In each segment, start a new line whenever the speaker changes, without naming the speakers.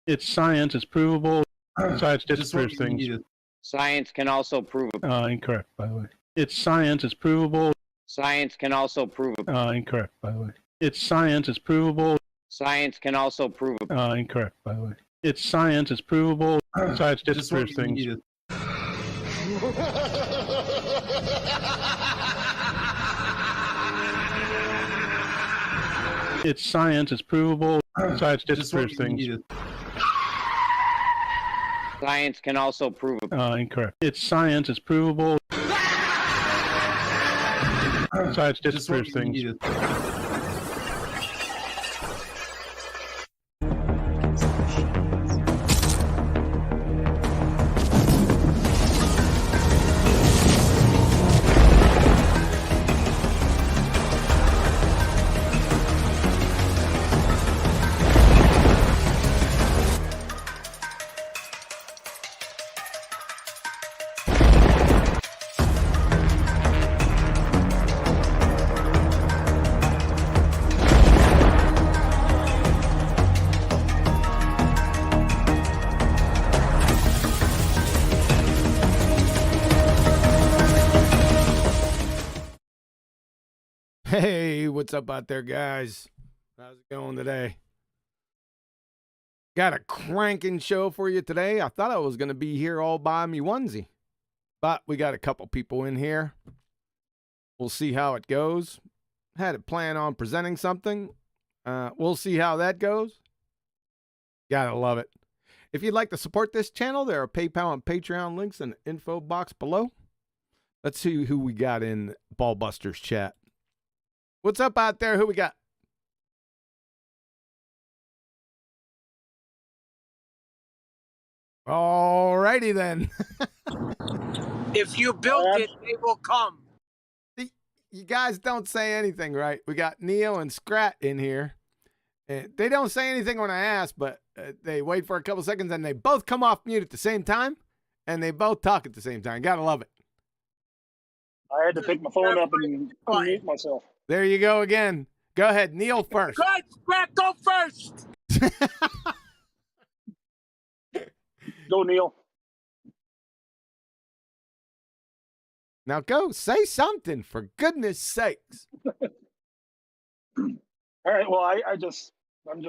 It's science. It's provable. Science disproves things.
Science can also prove it.
Incorrect, by the way. It's science. It's provable.
Science can also prove it.
Incorrect, by the way. It's science. It's provable.
Science can also prove it.
Incorrect, by the way. It's science. It's provable. Science disproves things. It's science. It's provable. Science disproves things.
Science can also prove it.
Incorrect. It's science. It's provable. Science disproves things.
Hey, what's up out there, guys? How's it going today? Got a cranking show for you today. I thought I was going to be here all by me onesie, but we got a couple people in here. We'll see how it goes. Had it planned on presenting something. We'll see how that goes. Gotta love it. If you'd like to support this channel, there are PayPal and Patreon links in the info box below. Let's see who we got in BALLBUSTERS chat. What's up out there? Who we got? All righty then.
If you built it, they will come.
You guys don't say anything, right? We got Neo and Scrat in here. And they don't say anything when I ask, but they wait for a couple seconds and they both come off mute at the same time. And they both talk at the same time. Gotta love it.
I had to pick my phone up and unmute myself.
There you go again. Go ahead, Neil first.
Good, Scrat, go first.
Go, Neil.
Now go say something, for goodness sakes.
All right. Well, I'm just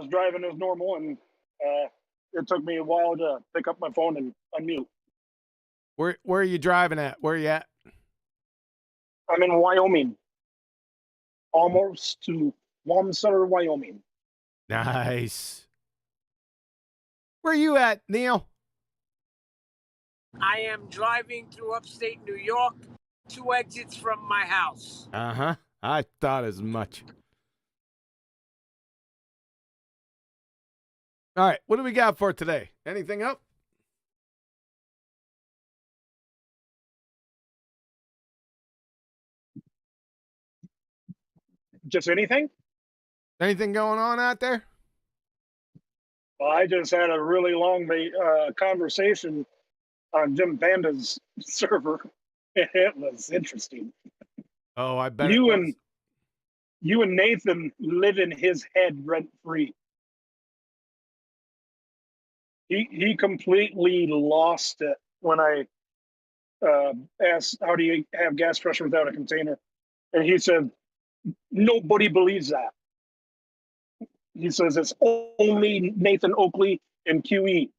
driving as normal, and it took me a while to pick up my phone and unmute.
Where are you driving at? Where are you at?
I'm in Wyoming, almost to Wamsutter, Wyoming.
Nice. Where are you at, Neil?
I am driving through upstate New York, 2 exits from my house.
Uh-huh. I thought as much. All right. What do we got for today? Anything up?
Just anything?
Anything going on out there?
Well, I just had a really long conversation on Jim Panda's server. It was interesting.
Oh, I bet
you and Nathan live in his head rent free. He completely lost it when I asked, how do you have gas pressure without a container? And he said, nobody believes that. He says it's only Nathan Oakley and QE.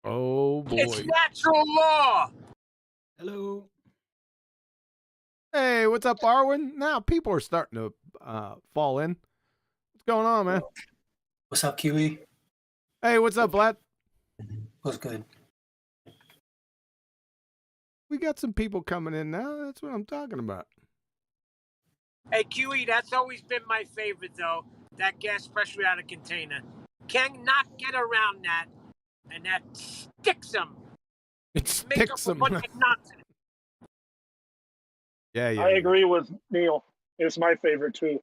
Oh, boy.
It's natural law.
Hello. Hey, what's up, Arwen? Now people are starting to fall in. What's going on, man?
What's up, QE?
Hey, what's up, Vlad?
What's good?
We got some people coming in now. That's what I'm talking about.
Hey, QE, that's always been my favorite, though. That gas pressure out of container. Cannot get around that. And that sticks them.
It sticks them. Yeah.
I agree with Neil. It's my favorite, too.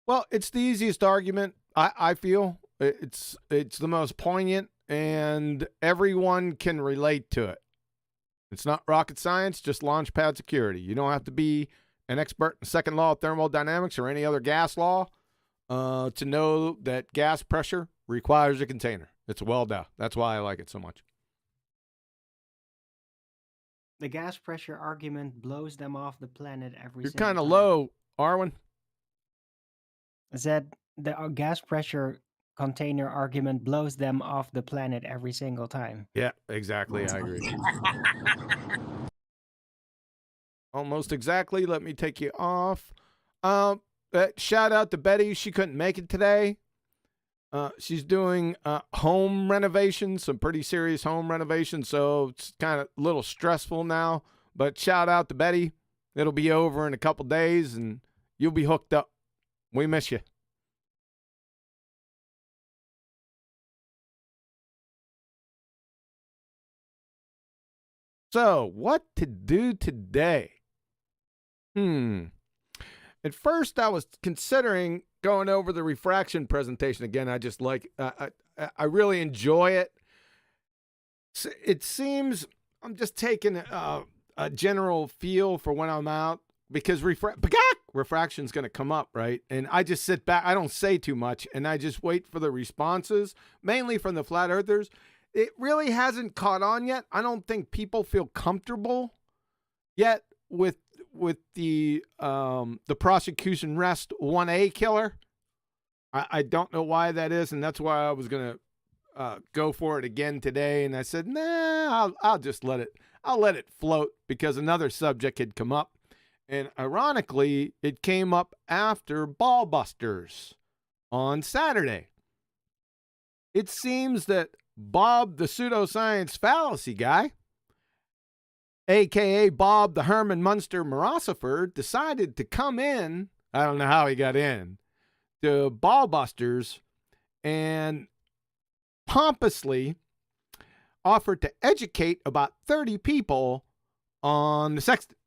Well, it's the easiest argument, I feel. It's the most poignant, and everyone can relate to it. It's not rocket science, just launch pad security. You don't have to be an expert in second law of thermodynamics or any other gas law. to know that gas pressure requires a container. It's well done. That's why I like it so much.
The gas pressure argument blows them off the planet every
You're
single
kind of
time.
low, Arwen.
I said the gas pressure container argument blows them off the planet every single time.
Yeah, exactly. I agree. Almost exactly. Let me take you off. Shout out to Betty. She couldn't make it today. She's doing home renovations, some pretty serious home renovations, so it's kind of a little stressful now. But shout out to Betty. It'll be over in a couple days, and you'll be hooked up. We miss you. So, what to do today? At first, I was considering going over the refraction presentation again. I just like, I really enjoy it. It seems I'm just taking a general feel for when I'm out, because refraction's going to come up, right? And I just sit back. I don't say too much, and I just wait for the responses, mainly from the flat earthers. It really hasn't caught on yet. I don't think people feel comfortable yet with the prosecution rest 1A killer. I don't know why that is, and that's why I was gonna go for it again today. And I said, nah, I'll just let it float, because another subject had come up, and ironically, it came up after BALLBUSTERS on Saturday. It seems that Bob, the pseudoscience fallacy guy, a.k.a. Bob the Herman Munster Morosifer, decided to come in, I don't know how he got in, to BALLBUSTERS and pompously offered to educate about 30 people on the sextant.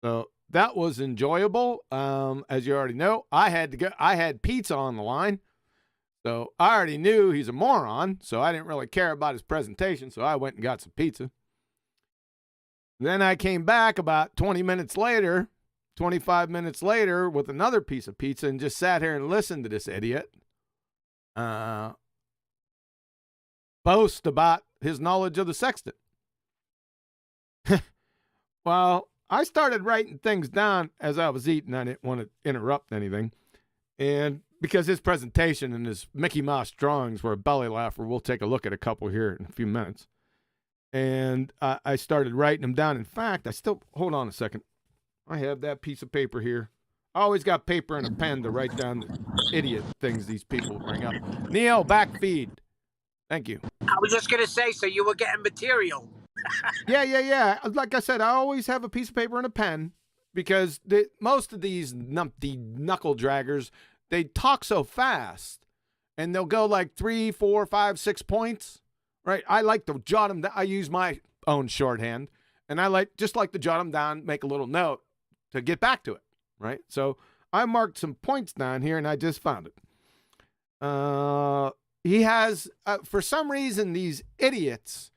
So that was enjoyable. As you already know, I had pizza on the line. So I already knew he's a moron, so I didn't really care about his presentation, so I went and got some pizza. Then I came back about 25 minutes later with another piece of pizza and just sat here and listened to this idiot boast about his knowledge of the sextant. Well, I started writing things down as I was eating. I didn't want to interrupt anything. And because his presentation and his Mickey Mouse drawings were a belly laugher, we'll take a look at a couple here in a few minutes. And I started writing them down. In fact, hold on a second. I have that piece of paper here. I always got paper and a pen to write down the idiot things these people bring up. Neil, back feed. Thank you.
I was just going to say, so you were getting material.
Yeah. Like I said, I always have a piece of paper and a pen, because most of these numpty knuckle draggers, they talk so fast, and they'll go like 3, 4, 5, 6 points, right? I like to jot them down. I use my own shorthand, and I like to jot them down, make a little note to get back to it, right? So I marked some points down here, and I just found it. He has, for some reason, these idiots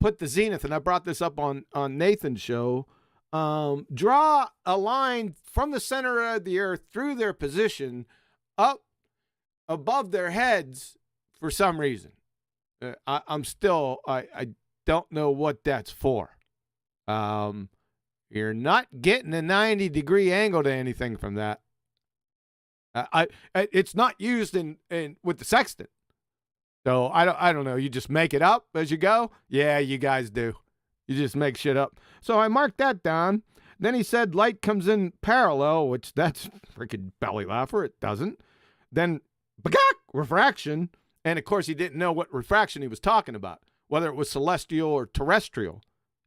put the zenith, and I brought this up on Nathan's show, draw a line from the center of the earth through their position up above their heads for some reason. I don't know what that's for. You're not getting a 90-degree angle to anything from that. It's not used in with the sextant. So I don't know. You just make it up as you go. Yeah, you guys do. You just make shit up. So I marked that down. Then he said light comes in parallel, which that's freaking belly laugher. It doesn't. Then refraction. And of course, he didn't know what refraction he was talking about, whether it was celestial or terrestrial.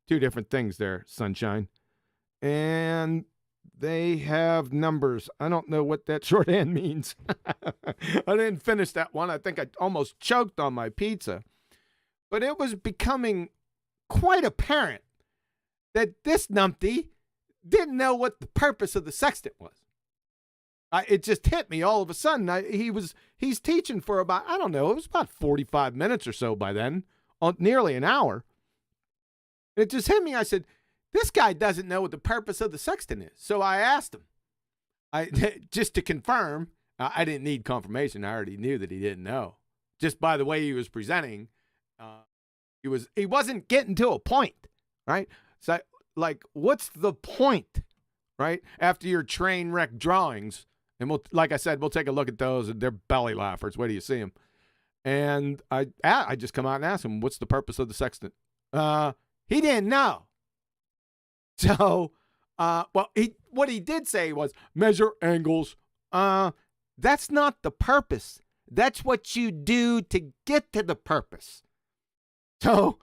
Two different things there, sunshine. And they have numbers. I don't know what that shorthand means. I didn't finish that one. I think I almost choked on my pizza. But it was becoming quite apparent that this numpty didn't know what the purpose of the sextant was. It just hit me all of a sudden. He's teaching for about, I don't know, it was about 45 minutes or so by then, nearly an hour. It just hit me. I said, this guy doesn't know what the purpose of the sextant is. So I asked him, just to confirm, I didn't need confirmation. I already knew that he didn't know. Just by the way he was presenting, he wasn't getting to a point, right? So, like, what's the point, right? After your train wreck drawings, and like I said, we'll take a look at those, and they're belly laughers. Where do you see them? And I just come out and ask him, what's the purpose of the sextant? He didn't know. So, what he did say was measure angles. That's not the purpose. That's what you do to get to the purpose. So,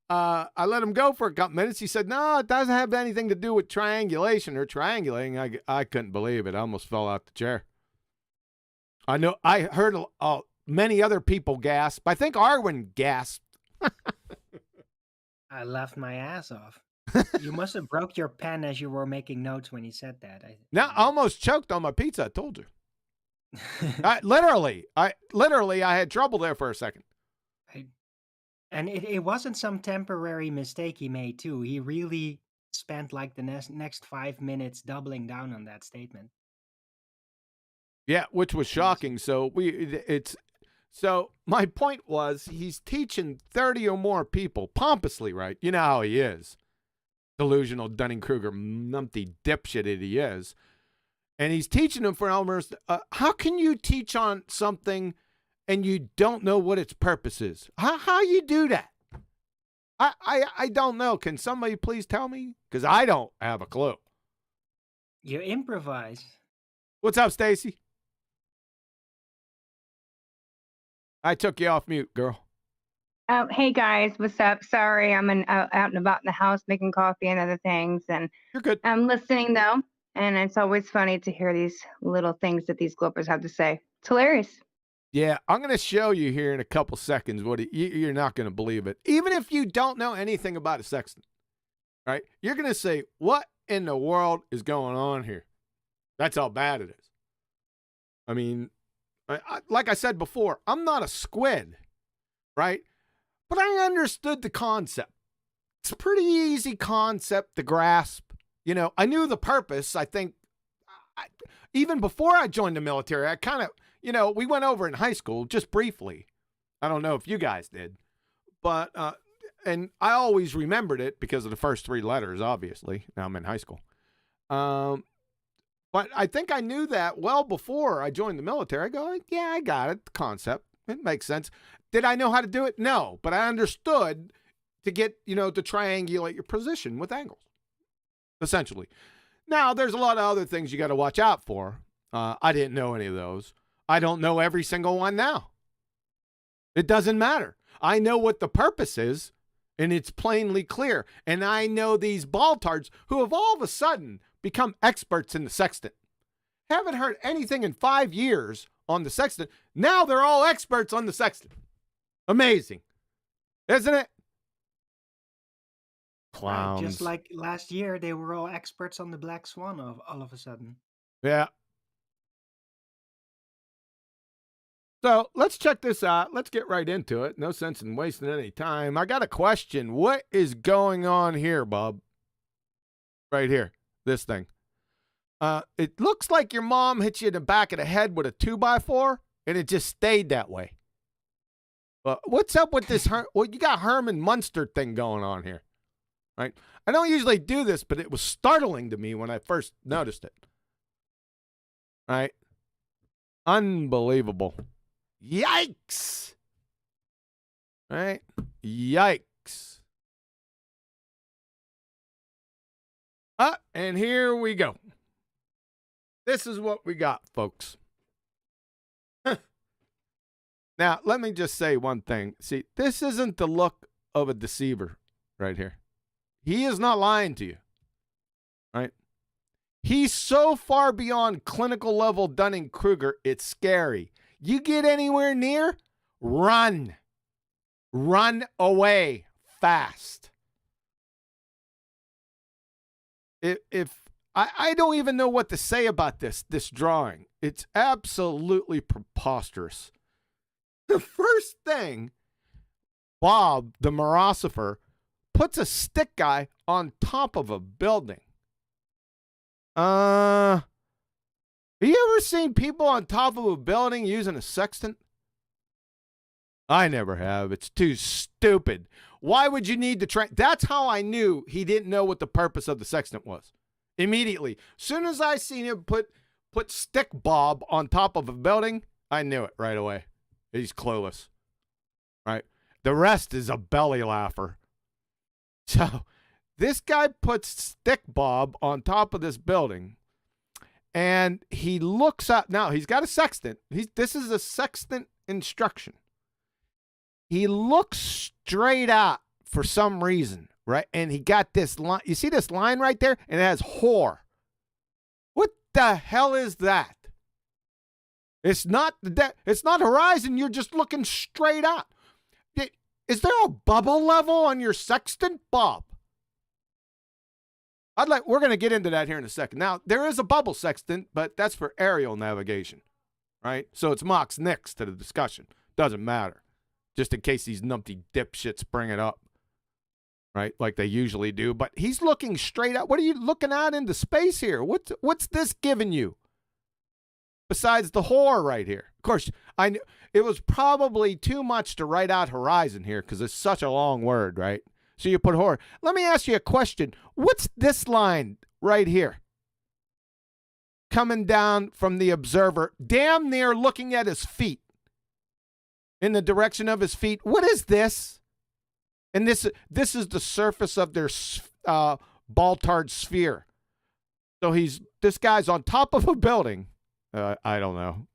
I let him go for a couple minutes. He said, no, it doesn't have anything to do with triangulation or triangulating. I couldn't believe it. I almost fell out the chair. I know. I heard many other people gasp. I think Arwen gasped.
I laughed my ass off. You must have broke your pen as you were making notes when he said that.
I almost choked on my pizza. I told you. I literally had trouble there for a second.
And it wasn't some temporary mistake he made too. He really spent like the next 5 minutes doubling down on that statement.
Yeah, which was shocking. So so my point was he's teaching 30 or more people pompously, right? You know how he is. Delusional Dunning-Kruger numpty dipshit that he is. And he's teaching them for almost, how can you teach on something and you don't know what its purpose is? How you do that? I don't know. Can somebody please tell me? Because I don't have a clue.
You improvise.
What's up, Stacy? I took you off mute, girl.
Hey guys, what's up? Sorry, I'm out and about in the house making coffee and other things, and
you're good.
I'm listening though, and it's always funny to hear these little things that these glopers have to say. It's hilarious.
Yeah, I'm going to show you here in a couple seconds what you're not going to believe it. Even if you don't know anything about a sextant, right? You're going to say, what in the world is going on here? That's how bad it is. I mean, like I said before, I'm not a squid, right? But I understood the concept. It's a pretty easy concept to grasp. You know, I knew the purpose. I think even before I joined the military, I kind of, you know, we went over in high school just briefly. I don't know if you guys did, but, and I always remembered it because of the first 3 letters, obviously. Now I'm in high school. But I think I knew that well before I joined the military. I go, yeah, I got it. The concept. It makes sense. Did I know how to do it? No, but I understood to get, you know, to triangulate your position with angles, essentially. Now, there's a lot of other things you got to watch out for. I didn't know any of those. I don't know every single one now. It doesn't matter. I know what the purpose is, and it's plainly clear. And I know these baltards who have all of a sudden become experts in the sextant. Haven't heard anything in 5 years on the sextant. Now they're all experts on the sextant. Amazing. Isn't it? Clowns.
Just like last year, they were all experts on the Black Swan all of a sudden.
Yeah. So let's check this out. Let's get right into it. No sense in wasting any time. I got a question. What is going on here, Bob? Right here. This thing. It looks like your mom hit you in the back of the head with a 2x4, and it just stayed that way. What's up with this? Well, you got Herman Munster thing going on here, right? I don't usually do this, but it was startling to me when I first noticed it. Right? Unbelievable. Yikes. Right? Yikes. And here we go. This is what we got, folks. Now, let me just say one thing. See, this isn't the look of a deceiver right here. He is not lying to you, right? He's so far beyond clinical level Dunning-Kruger, it's scary. You get anywhere near, run. Run away fast. If I don't even know what to say about this drawing. It's absolutely preposterous. The first thing, Bob, the Morosopher, puts a stick guy on top of a building. Have you ever seen people on top of a building using a sextant? I never have. It's too stupid. Why would you need to train? That's how I knew he didn't know what the purpose of the sextant was. Immediately. Soon as I seen him put stick bob on top of a building, I knew it right away. He's clueless. Right? The rest is a belly laugher. So this guy puts stick bob on top of this building, and he looks up. Now, he's got a sextant. This is a sextant instruction. He looks straight out for some reason, right? And he got this line. You see this line right there? And it has whore. What the hell is that? It's not horizon. You're just looking straight out. Is there a bubble level on your sextant, Bob? We're going to get into that here in a second. Now, there is a bubble sextant, but that's for aerial navigation, right? So it's Mach's next to the discussion. Doesn't matter. Just in case these numpty dipshits bring it up, right? Like they usually do. But he's looking straight out. What are you looking out into space here? What's this giving you? Besides the whore right here. Of course, I knew it was probably too much to write out horizon here because it's such a long word, right? So you put whore. Let me ask you a question. What's this line right here? Coming down from the observer, damn near looking at his feet. In the direction of his feet. What is this? And this is the surface of their ball-tard sphere. So this guy's on top of a building. I don't know.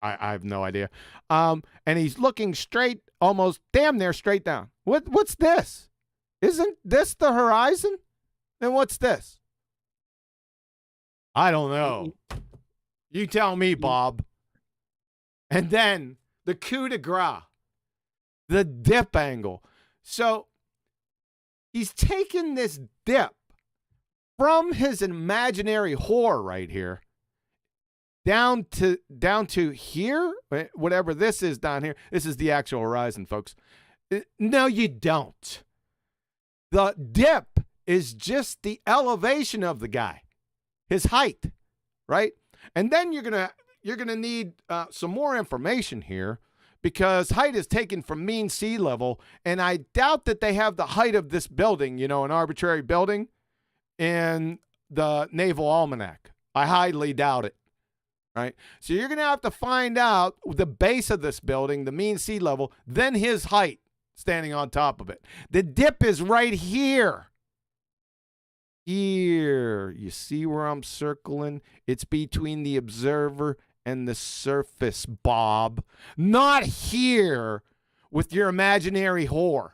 I have no idea. And he's looking straight, almost damn near straight down. What's this? Isn't this the horizon? Then what's this? I don't know. You tell me, Bob. And then the coup de grace, the dip angle. So he's taken this dip from his imaginary whore right here down to here, whatever this is down here. This is the actual horizon, folks. No, you don't. The dip is just the elevation of the guy, his height, right? And then you're gonna need some more information here because height is taken from mean sea level, and I doubt that they have the height of this building, an arbitrary building, in the Naval Almanac. I highly doubt it, right? So you're going to have to find out the base of this building, the mean sea level, then his height standing on top of it. The dip is right here. Here. You see where I'm circling? It's between the observer and the surface, Bob. Not here with your imaginary whore.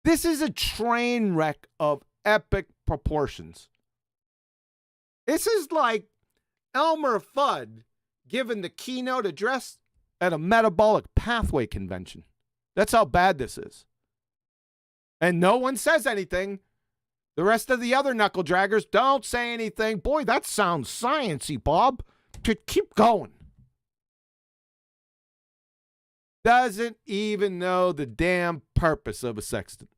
This is a train wreck of epic proportions. This is like Elmer Fudd giving the keynote address at a metabolic pathway convention. That's how bad this is. And no one says anything. The rest of the other knuckle draggers don't say anything. Boy, that sounds science-y, Bob. Keep going. Doesn't even know the damn purpose of a sextant.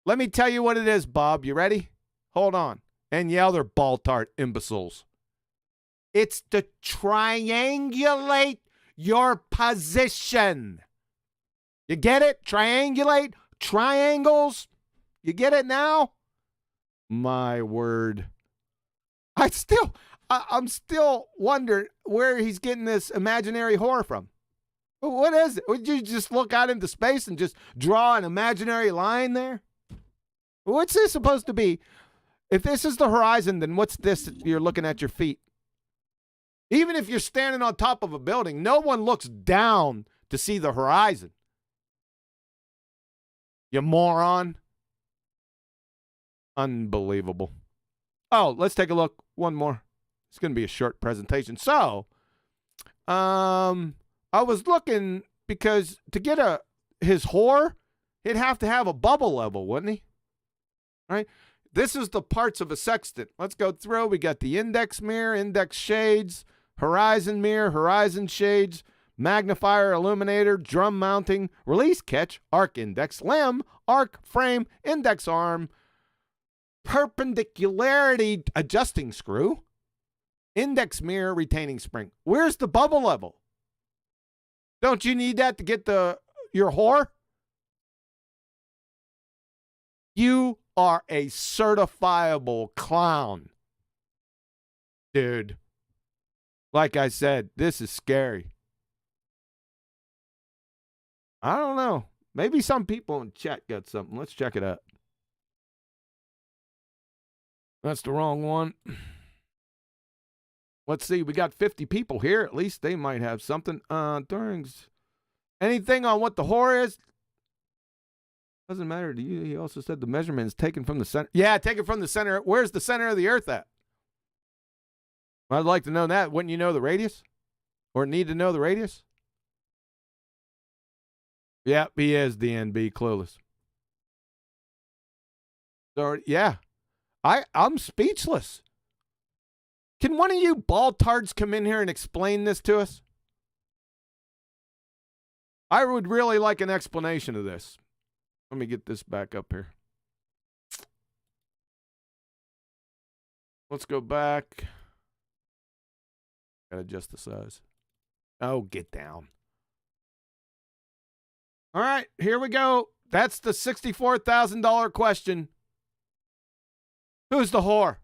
Let me tell you what it is, Bob. You ready? Hold on. And yell their ball-tart imbeciles. It's to triangulate your position. You get it? Triangulate? Triangles? You get it now? My word. I'm still wondering where he's getting this imaginary horror from. What is it? Would you just look out into space and just draw an imaginary line there? What's this supposed to be? If this is the horizon, then what's this you're looking at your feet? Even if you're standing on top of a building, no one looks down to see the horizon. You moron. Unbelievable. Oh, let's take a look. One more. It's going to be a short presentation. So, I was looking because to get his whore, he'd have to have a bubble level, wouldn't he? Right? This is the parts of a sextant. Let's go through. We got the index mirror, index shades, horizon mirror, horizon shades, magnifier, illuminator, drum mounting, release catch, arc index, limb, arc frame, index arm, perpendicularity adjusting screw, index mirror retaining spring. Where's the bubble level? Don't you need that to get your whore? You are a certifiable clown. Dude. Like I said, this is scary. I don't know. Maybe some people in chat got something. Let's check it out. That's the wrong one. Let's see. We got 50 people here. At least they might have something. Anything on what the whore is? Doesn't matter to you. He also said the measurement is taken from the center. Yeah, taken from the center. Where's the center of the earth at? I'd like to know that. Wouldn't you know the radius? Or need to know the radius? Yep, he is DNB, clueless. So, yeah. I'm speechless. Can one of you baltards come in here and explain this to us? I would really like an explanation of this. Let me get this back up here. Let's go back. Gotta adjust the size. Oh, get down. All right, here we go. That's the $64,000 question. Who's the whore?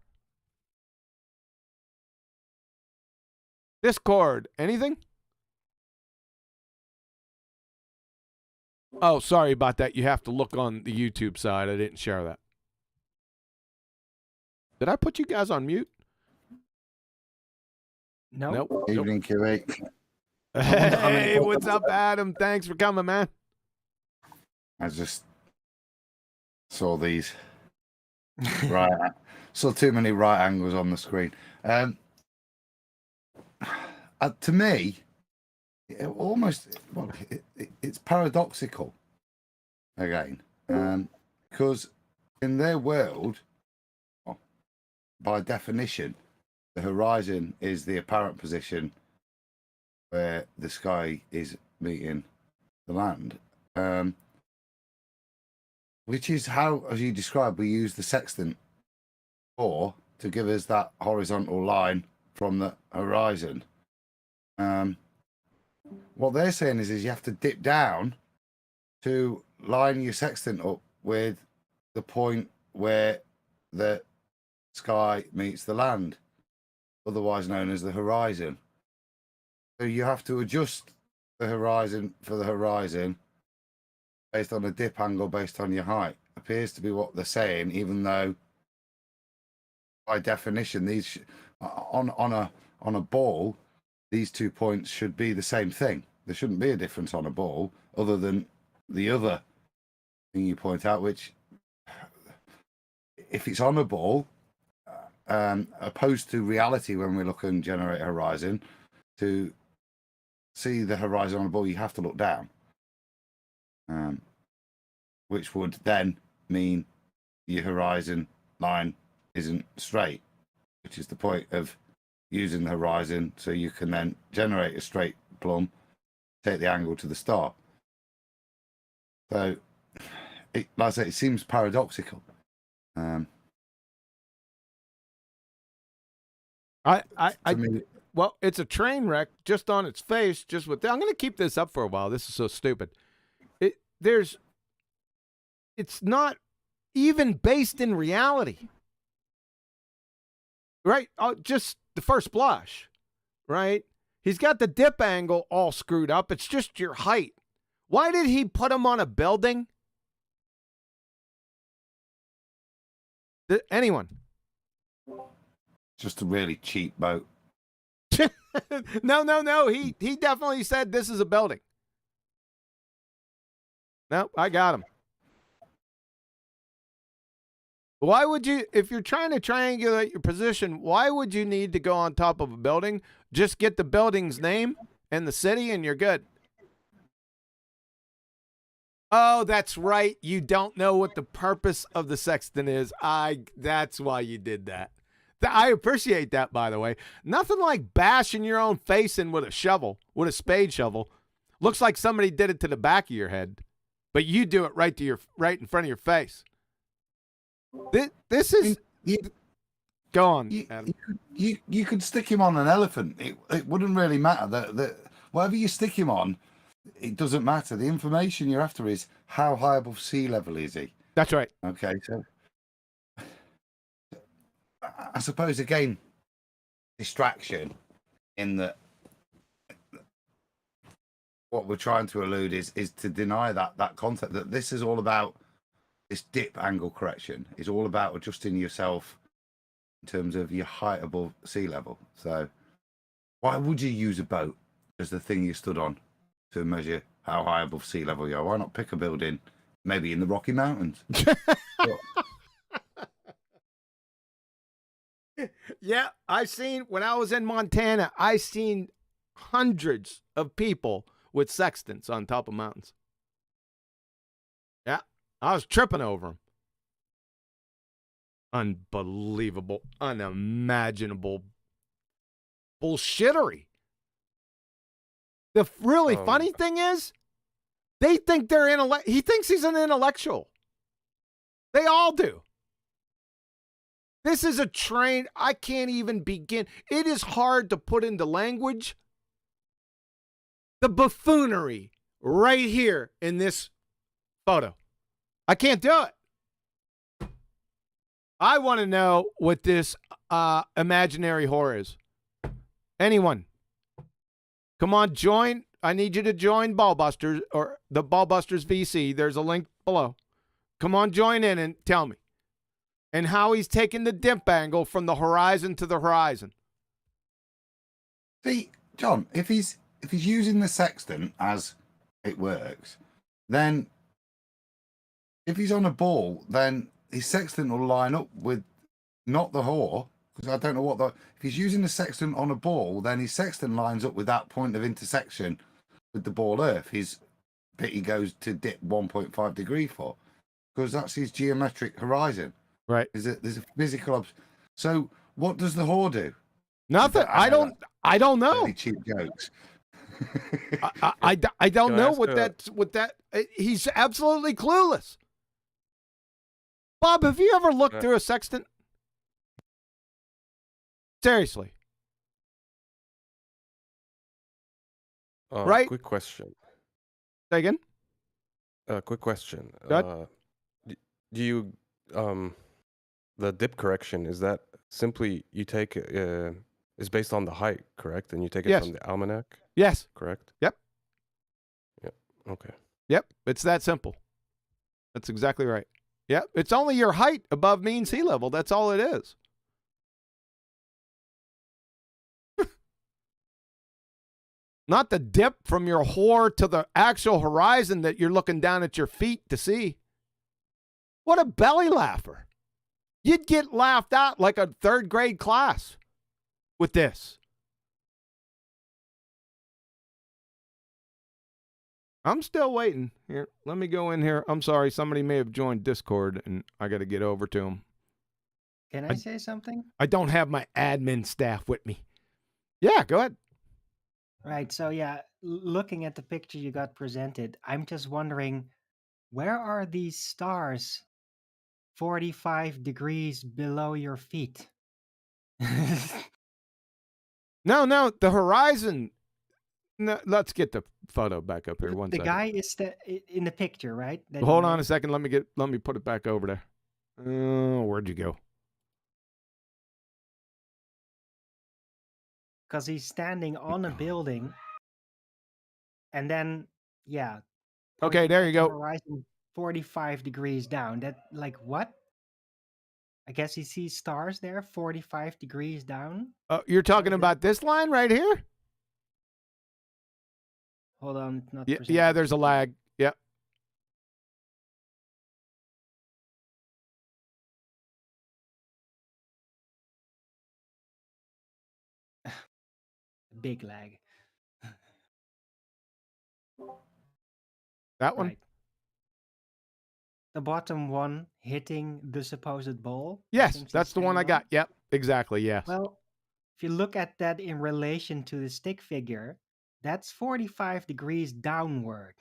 Discord, anything? Oh, sorry about that. You have to look on the YouTube side. I didn't share that. Did I put you guys on mute?
No.
Nope.
Evening, QA.
Hey, what's up, Adam? Thanks for coming, man.
I just saw these saw too many right angles on the screen. To me, it's paradoxical again, because in their world, by definition, the horizon is the apparent position where the sky is meeting the land, which is how, as you described, we use the sextant to give us that horizontal line from the horizon. What they're saying is you have to dip down to line your sextant up with the point where the sky meets the land, otherwise known as the horizon. So you have to adjust the horizon for the horizon based on a dip angle based on your height. Appears to be what they're saying, even though by definition these on a ball, these 2 points should be the same thing. There shouldn't be a difference on a ball other than the other thing you point out, which if it's on a ball, opposed to reality when we look and generate a horizon, to see the horizon on a ball, you have to look down, which would then mean your horizon line isn't straight, which is the point of using the horizon, so you can then generate a straight plumb, take the angle to the star. So, like I say, it seems paradoxical.
Well, it's a train wreck just on its face. I'm going to keep this up for a while. This is so stupid. It's not even based in reality, right? Just the first blush, right? He's got the dip angle all screwed up. It's just your height. Why did he put him on a building? Anyone?
Just a really cheap boat.
No. He definitely said this is a building. No, I got him. Why would you, if you're trying to triangulate your position, why would you need to go on top of a building? Just get the building's name and the city and you're good. Oh, that's right. You don't know what the purpose of the sextant is. That's why you did that. I appreciate that, by the way. Nothing like bashing your own face in with a shovel, with a spade shovel. Looks like somebody did it to the back of your head, but you do it right in front of your face. This is. Go on,
You,
Adam.
you could stick him on an elephant. It wouldn't really matter. That whatever you stick him on, it doesn't matter. The information you're after is how high above sea level is he?
That's right.
Okay, so I suppose again, distraction in that what we're trying to allude is to deny that concept that this is all about. This dip angle correction is all about adjusting yourself in terms of your height above sea level. So why would you use a boat as the thing you stood on to measure how high above sea level you are? Why not pick a building maybe in the Rocky Mountains?
Yeah, when I was in Montana, I seen hundreds of people with sextants on top of mountains. Yeah, I was tripping over them. Unbelievable, unimaginable bullshittery. The really funny thing is, they think they're he thinks he's an intellectual. They all do. This is a train. I can't even begin. It is hard to put into language the buffoonery right here in this photo. I can't do it. I want to know what this imaginary whore is. Anyone? Come on, join. I need you to join BALLBUSTERS or the BALLBUSTERS VC. There's a link below. Come on, join in and tell me. And how he's taking the dip angle from the horizon to the horizon.
See, John, if he's using the sextant as it works, then if he's on a ball, then his sextant will line up with not the whore, because I don't know what if he's using the sextant on a ball, then his sextant lines up with that point of intersection with the ball Earth. His bit he goes to dip 1.5 degree for, because that's his geometric horizon.
Right.
There's a physical. So what does the whore do?
Nothing. I don't know.
Any cheap jokes.
I don't know what that. He's absolutely clueless. Bob, have you ever looked through a sextant? Seriously. Right?
Quick question.
Say again?
Quick question.
Do
you the dip correction, is that simply you take is based on the height, correct? And you take it from the almanac?
Yes.
Correct?
Yep.
Yep. Okay.
Yep. It's that simple. That's exactly right. Yep. It's only your height above mean sea level. That's all it is. Not the dip from your whore to the actual horizon that you're looking down at your feet to see. What a belly laugher. You'd get laughed out like a third grade class with this. I'm still waiting. Here, let me go in here. I'm sorry. Somebody may have joined Discord and I got to get over to them.
Can I say something?
I don't have my admin staff with me. Yeah, go ahead.
Right. So, yeah, looking at the picture you got presented, I'm just wondering, where are these stars 45 degrees below your feet?
No, the horizon. No, let's get the photo back up here.
The
second.
guy is in the picture, right?
Hold on a second. Let me put it back over there. Where'd you go?
Because he's standing on a building, and then
Okay, there you go.
Horizon 45 degrees down. That what? I guess he sees stars there 45 degrees down.
You're talking about this line right here?
Hold on, it's not.
Yeah, there's a lag. Yep.
Big lag.
That one?
Right. The bottom one hitting the supposed ball.
Yes, that's the one I got. Yep, exactly, yes.
Well, if you look at that in relation to the stick figure, that's 45 degrees downward.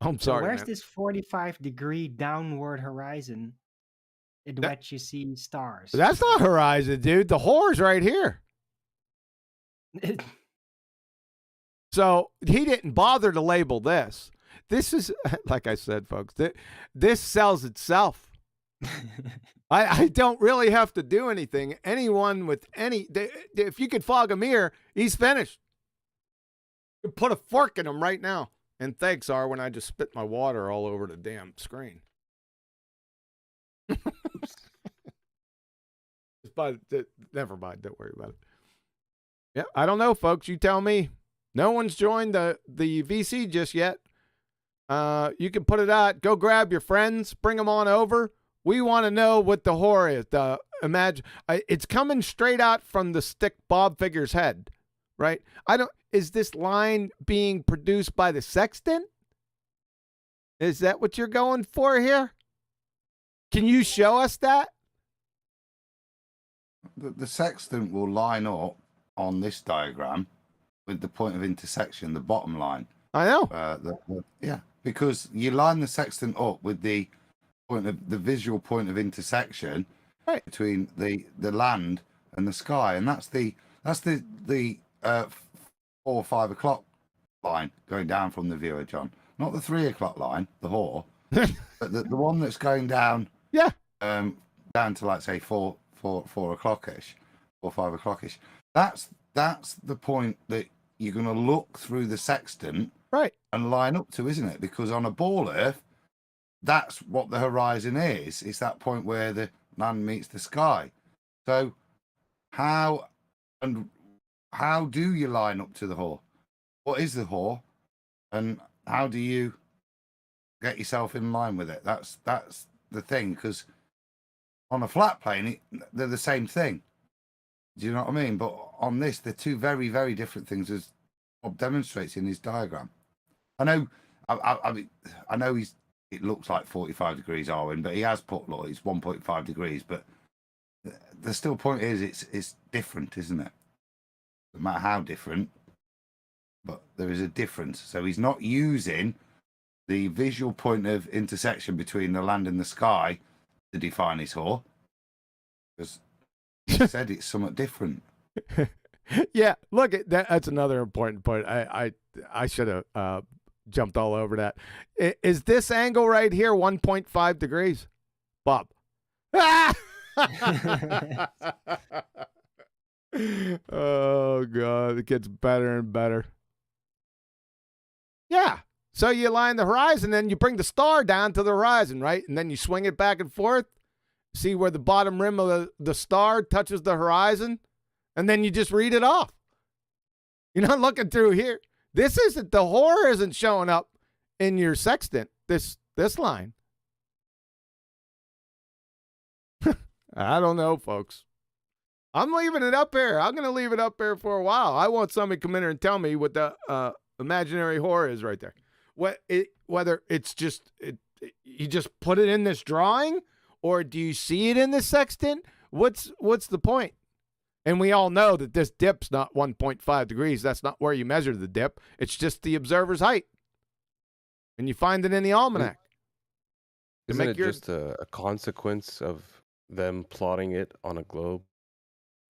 I'm sorry,
Where's
man.
this 45 degree downward horizon in which you see stars.
That's not horizon, dude. The whore's right here. So he didn't bother to label this. This is, like I said, folks, this sells itself. I don't really have to do anything. Anyone with if you could fog a mirror, he's finished. You put a fork in him right now. And thanks, Arwen, I just spit my water all over the damn screen. Never mind. Don't worry about it. Yeah, I don't know, folks. You tell me. No one's joined the VC just yet. You can put it out. Go grab your friends. Bring them on over. We want to know what the whore is. It's coming straight out from the stick Bob Figure's head, right? Is this line being produced by the sextant? Is that what you're going for here? Can you show us that?
The sextant will line up on this diagram with the point of intersection, the bottom line.
I know.
Yeah, because you line the sextant up with the visual point of intersection between the land and the sky, and that's the 4 or 5 o'clock line going down from the viewer, John. Not the 3 o'clock line, the whore, but the one that's going down.
Yeah.
Down to, like, say 4 o'clock-ish, 4 or 5 o'clock-ish. That's the point that you're going to look through the sextant,
right,
and line up to, isn't it? Because on a ball Earth, that's what the horizon is. It's that point where the land meets the sky. So how do you line up to the whore? What is the whore? And how do you get yourself in line with it? That's the thing, because on a flat plane, they're the same thing. Do you know what I mean? But on this, they're two very, very different things, as Bob demonstrates in his diagram. I know, I know it looks like 45 degrees, Arwen, but he has put, look, it's 1.5 degrees. But the still point is, it's different, isn't it? No matter how different, but there is a difference. So he's not using the visual point of intersection between the land and the sky to define his whore, because he said it's somewhat different.
Yeah, look at that. That's another important point. I should have jumped all over that. Is this angle right here 1.5 degrees, Bob? Oh God, it gets better and better. Yeah. So you line the horizon, then you bring the star down to the horizon, right? And then you swing it back and forth. See where the bottom rim of the star touches the horizon, and then you just read it off. You're not looking through here. This isn't, the whore isn't showing up in your sextant, this line. I don't know, folks. I'm leaving it up here. I'm going to leave it up here for a while. I want somebody to come in here and tell me what the imaginary whore is right there. Whether it's just, you just put it in this drawing, or do you see it in the sextant? What's the point? And we all know that this dip's not 1.5 degrees. That's not where you measure the dip. It's just the observer's height. And you find it in the almanac.
Isn't it just a consequence of them plotting it on a globe?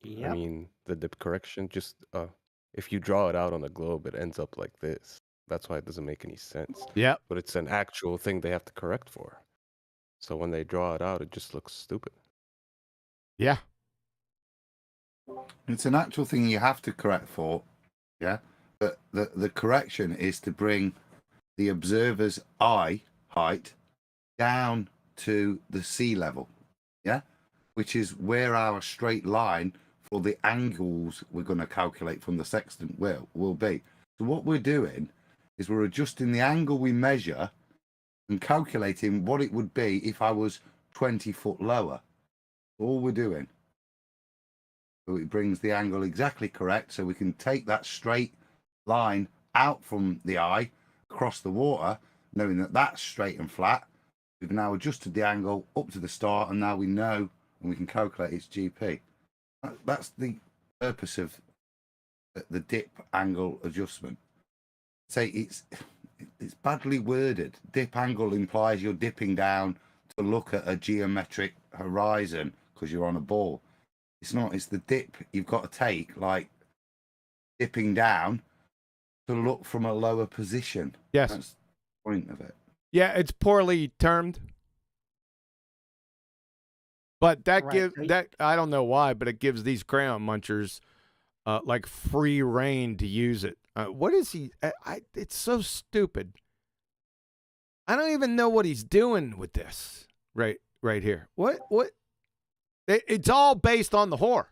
Yep.
I mean, the dip correction, just if you draw it out on a globe, it ends up like this. That's why it doesn't make any sense.
Yeah.
But it's an actual thing they have to correct for. So when they draw it out, it just looks stupid.
Yeah.
It's an actual thing you have to correct for, yeah? But the correction is to bring the observer's eye height down to the sea level, yeah? Which is where our straight line for the angles we're going to calculate from the sextant will be. So what we're doing is we're adjusting the angle we measure and calculating what it would be if I was 20 foot lower. All we're doing. So it brings the angle exactly correct, so we can take that straight line out from the eye across the water, knowing that that's straight and flat. We've now adjusted the angle up to the star, and now we know and we can calculate its GP. That's the purpose of the dip angle adjustment. Say it's badly worded. Dip angle implies you're dipping down to look at a geometric horizon because you're on a ball. It's not. It's the dip you've got to take, like dipping down to look from a lower position.
Yes.
That's the point of it.
Yeah, it's poorly termed. But that gives that, I don't know why, but it gives these crayon munchers like free reign to use it. What is he? It's so stupid. I don't even know what he's doing with this right here. What? It's all based on the whore.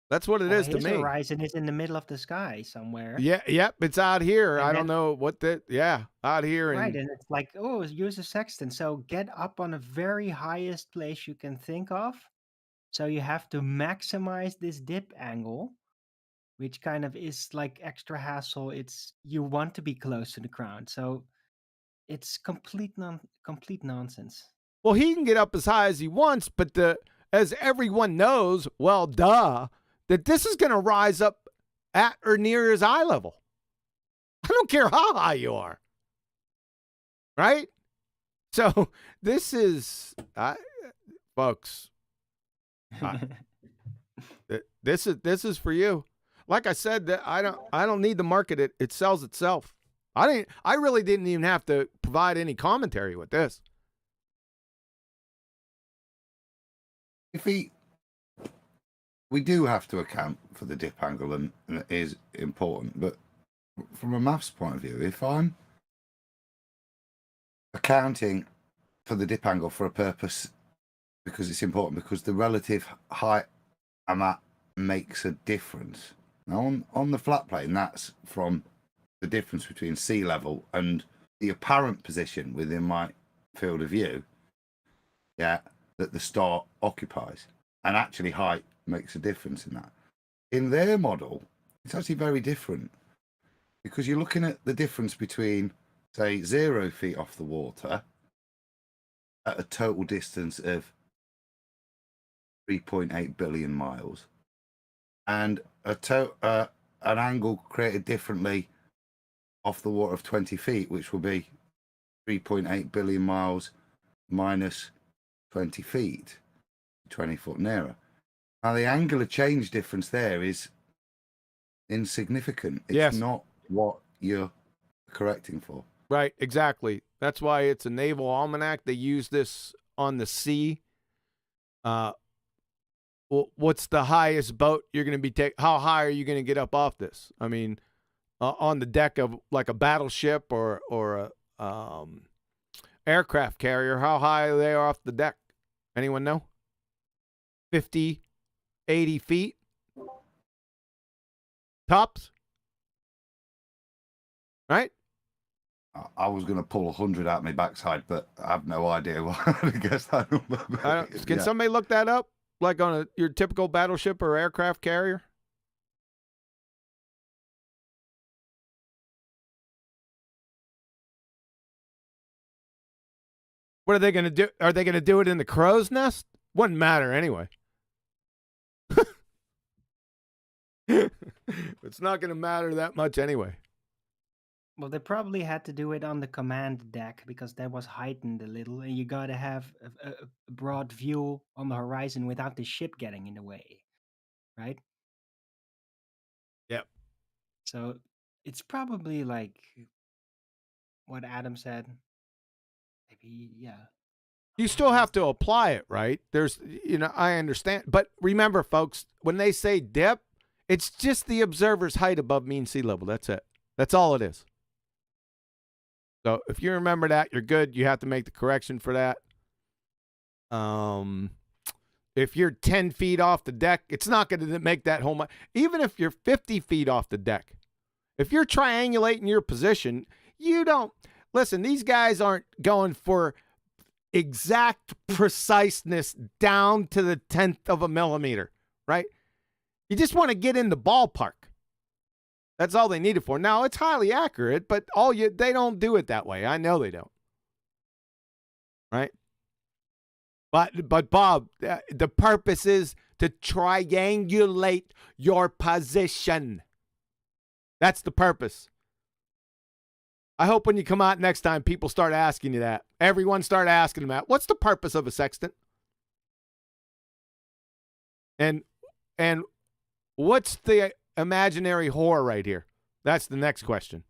That's what it is to me.
His horizon is in the middle of the sky somewhere.
Yeah, yep, it's out here.
And
I don't know what that. Yeah, out here.
Right, and it's like, oh, use a sextant. So get up on the very highest place you can think of. So you have to maximize this dip angle, which kind of is like extra hassle. It's you want to be close to the ground, so it's complete nonsense.
Well, he can get up as high as he wants, but as everyone knows, well, duh, that this is going to rise up at or near his eye level. I don't care how high you are. Right? So this is, folks, this is for you. Like I said, that I don't need to market it. It sells itself. I really didn't even have to provide any commentary with this.
We do have to account for the dip angle, and it is important. But from a maths point of view, if I'm accounting for the dip angle for a purpose, because it's important, because the relative height I'm at makes a difference. Now, on the flat plane, that's from the difference between sea level and the apparent position within my field of view, yeah, that the star occupies. And actually height makes a difference in that. In their model, it's actually very different, because you're looking at the difference between, say, 0 feet off the water at a total distance of 3.8 billion miles, and an angle created differently off the water of 20 feet, which will be 3.8 billion miles minus 20 feet, 20 foot nearer. Now, the angular change difference there is insignificant. It's not what you're correcting for.
Right, exactly. That's why it's a naval almanac. They use this on the sea. What's the highest boat you're going to be how high are you going to get up off this? I mean, on the deck of like a battleship or a aircraft carrier, how high are they off the deck? Anyone know? 50, 80 feet? Tops? Right?
I was going to pull 100 out my backside, but I have no idea what I guess that number.
Can somebody look that up? Like on your typical battleship or aircraft carrier? What are they going to do? Are they going to do it in the crow's nest? Wouldn't matter anyway. It's not going to matter that much anyway.
Well, they probably had to do it on the command deck because that was heightened a little, and you got to have a broad view on the horizon without the ship getting in the way, right?
Yep.
So it's probably like what Adam said. Maybe, yeah.
You still have to apply it, right? There's, I understand. But remember, folks, when they say dip, it's just the observer's height above mean sea level. That's it. That's all it is. So if you remember that, you're good. You have to make the correction for that. If you're 10 feet off the deck, it's not going to make that whole much. Even if you're 50 feet off the deck, if you're triangulating your position, you don't. Listen, these guys aren't going for exact preciseness down to the 10th of a millimeter, right? You just want to get in the ballpark. That's all they need it for. Now, it's highly accurate, but they don't do it that way. I know they don't. Right? But Bob, the purpose is to triangulate your position. That's the purpose. I hope when you come out next time, people start asking you that. Everyone start asking them that. What's the purpose of a sextant? And what's the imaginary whore right here? That's the next question.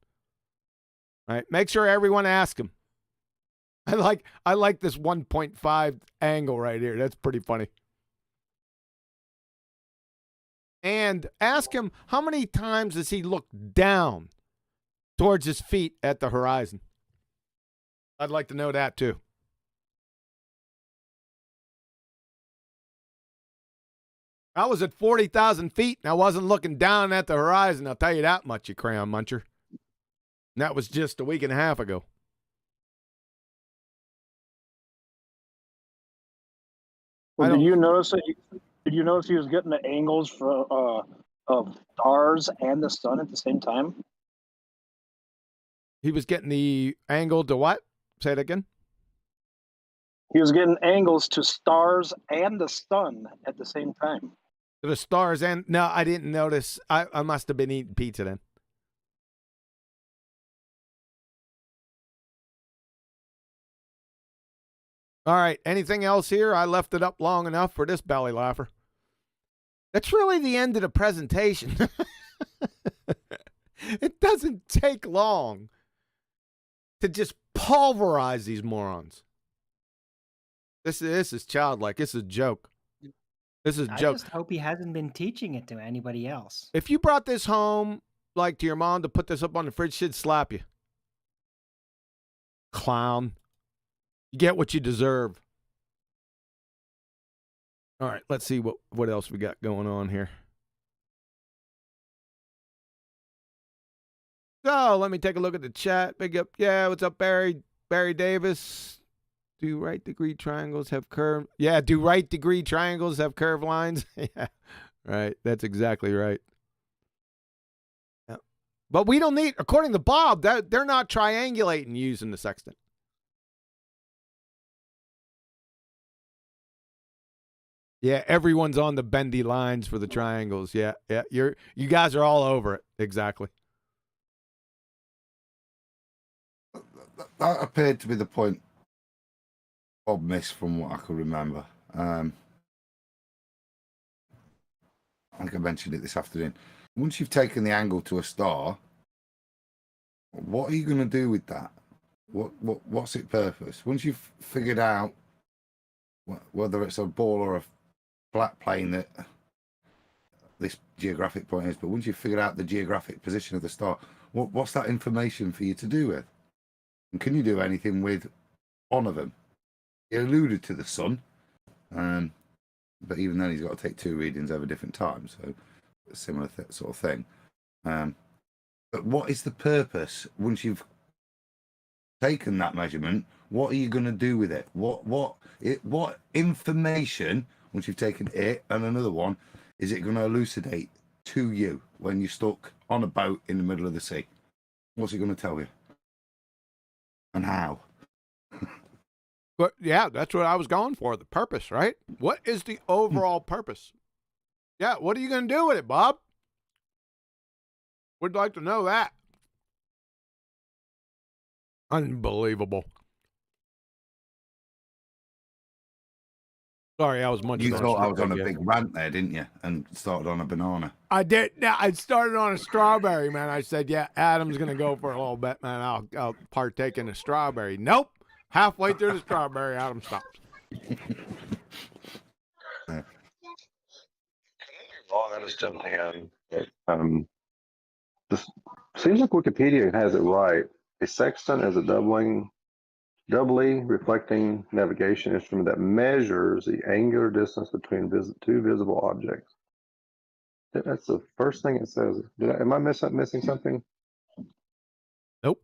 All right, make sure everyone asks them. I like this 1.5 angle right here. That's pretty funny. And ask him, how many times does he look down towards his feet at the horizon? I'd like to know that too. I was at 40,000 feet and I wasn't looking down at the horizon. I'll tell you that much, you crayon muncher. And that was just a week and a half ago.
Well, did you notice that? Did you notice he was getting the angles for of stars and the sun at the same time?
He was getting the angle to what? Say it again.
He was getting angles to stars and the sun at the same time.
To the stars and no, I didn't notice. I must have been eating pizza then. All right. Anything else here? I left it up long enough for this belly laugher. That's really the end of the presentation. It doesn't take long to just pulverize these morons. This is childlike. This is a joke. This is a joke.
I just hope he hasn't been teaching it to anybody else.
If you brought this home, like to your mom, to put this up on the fridge, she'd slap you. Clown. You get what you deserve. All right, let's see what else we got going on here. So let me take a look at the chat. Big up. Yeah, what's up, Barry? Barry Davis. Do right degree triangles have curved? Yeah, do right degree triangles have curved lines? Yeah, right. That's exactly right. Yeah. But we don't need, according to Bob, they're not triangulating using the sextant. Yeah, everyone's on the bendy lines for the triangles. Yeah, yeah. You guys are all over it. Exactly.
That appeared to be the point Bob missed from what I could remember. I think I mentioned it this afternoon. Once you've taken the angle to a star, what are you going to do with that? What's its purpose? Once you've figured out whether it's a ball or a flat plane that this geographic point is, but once you've figured out the geographic position of the star, what's that information for you to do with? And can you do anything with one of them? He alluded to the sun, but even then he's got to take 2 readings over different times, so a similar sort of thing. But what is the purpose once you've taken that measurement? What are you going to do with it? What information, once you've taken it and another one, is it going to elucidate to you when you're stuck on a boat in the middle of the sea? What's it going to tell you? And how?
But yeah, that's what I was going for. The purpose, right? What is the overall purpose? Yeah, what are you going to do with it, Bob? We'd like to know that. Unbelievable. Sorry, I was munching.
You thought I was on a big rant there, didn't you? And started on a banana.
I did. Yeah, I started on a strawberry, man. I said, yeah, Adam's going to go for a little bit, man. I'll partake in a strawberry. Nope. Halfway through the strawberry, Adam stops.
Wrong, I just jumped in. This seems like Wikipedia has it right. A sextant is a doubly reflecting navigation instrument that measures the angular distance between two visible objects. That's the first thing it says. Am I missing something?
Nope.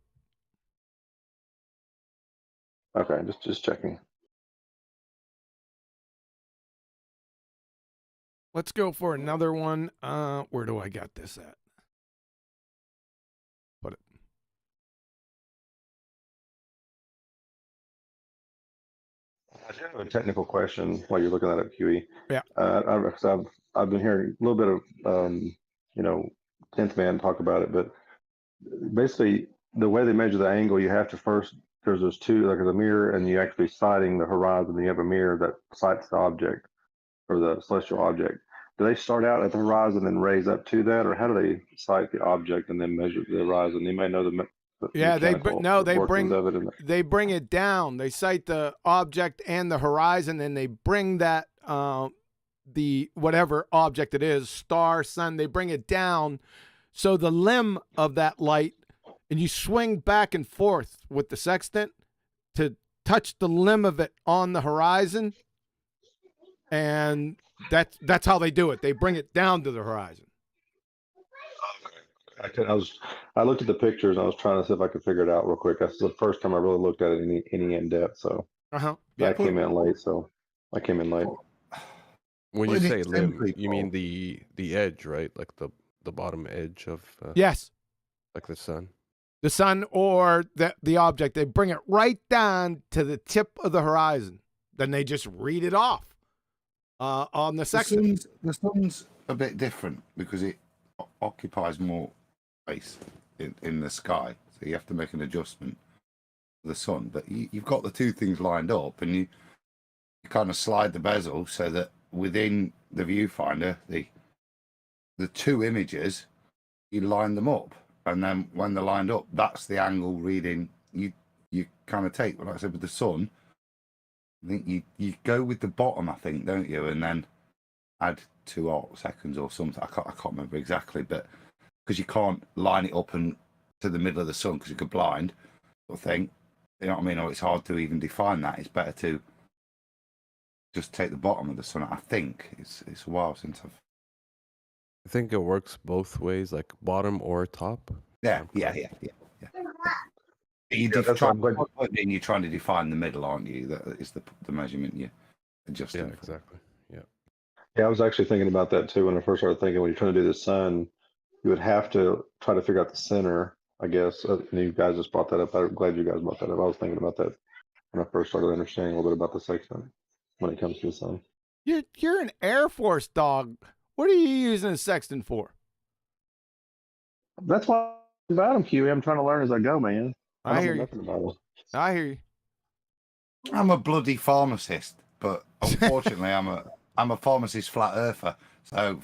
Okay, just checking.
Let's go for another one. Where do I got this at? Put it.
I do have a technical question while you're looking that up, QE.
Yeah.
I've been hearing a little bit of 10th man talk about it, but basically the way they measure the angle, you have to first, because there's two, like the mirror, and you actually sighting the horizon, and you have a mirror that sights the object or the celestial object. Do they start out at the horizon and raise up to that, or how do they sight the object and then measure the horizon? You may know the
yeah, they
workings of it.
They bring it down. They sight the object and the horizon, and they bring that the whatever object it is, star, sun, they bring it down. So the limb of that light, and you swing back and forth with the sextant to touch the limb of it on the horizon, and that's how they do it. They bring it down to the horizon.
I looked at the pictures and I was trying to see if I could figure it out real quick. That's the first time I really looked at it any in depth. So I came in late.
When you say limb, you mean the edge, right? Like the bottom edge of
yes,
like the sun.
The sun or the object. They bring it right down to the tip of the horizon. Then they just read it off on the sextant.
The sun's a bit different because it occupies more space in the sky, so you have to make an adjustment for the sun. But you've got the two things lined up, and you kind of slide the bezel so that within the viewfinder, the two images, you line them up, and then when they're lined up, that's the angle reading you kind of take. But like I said, with the sun, I think you go with the bottom, I think, don't you, and then add 2 seconds or something. I can't remember exactly, but because you can't line it up and to the middle of the sun because you could blind, I think, you know what I mean, or it's hard to even define that. It's better to just take the bottom of the sun. I think it's a while since
I think it works both ways, like bottom or top.
Yeah. You're trying to define the middle, aren't you? That is the measurement you adjust.
Yeah, exactly.
Yeah, I was actually thinking about that too when I first started thinking when you're trying to do the sun, you would have to try to figure out the center, I guess. And you guys just brought that up. I'm glad you guys brought that up. I was thinking about that when I first started understanding a little bit about the sextant when it comes to the sun.
You're an Air Force dog. What are you using a sextant for?
That's why I'm about them, Huey. I'm trying to learn as I go, man.
I hear you. I hear you.
I'm a bloody pharmacist, but unfortunately, I'm a pharmacist flat earther. So,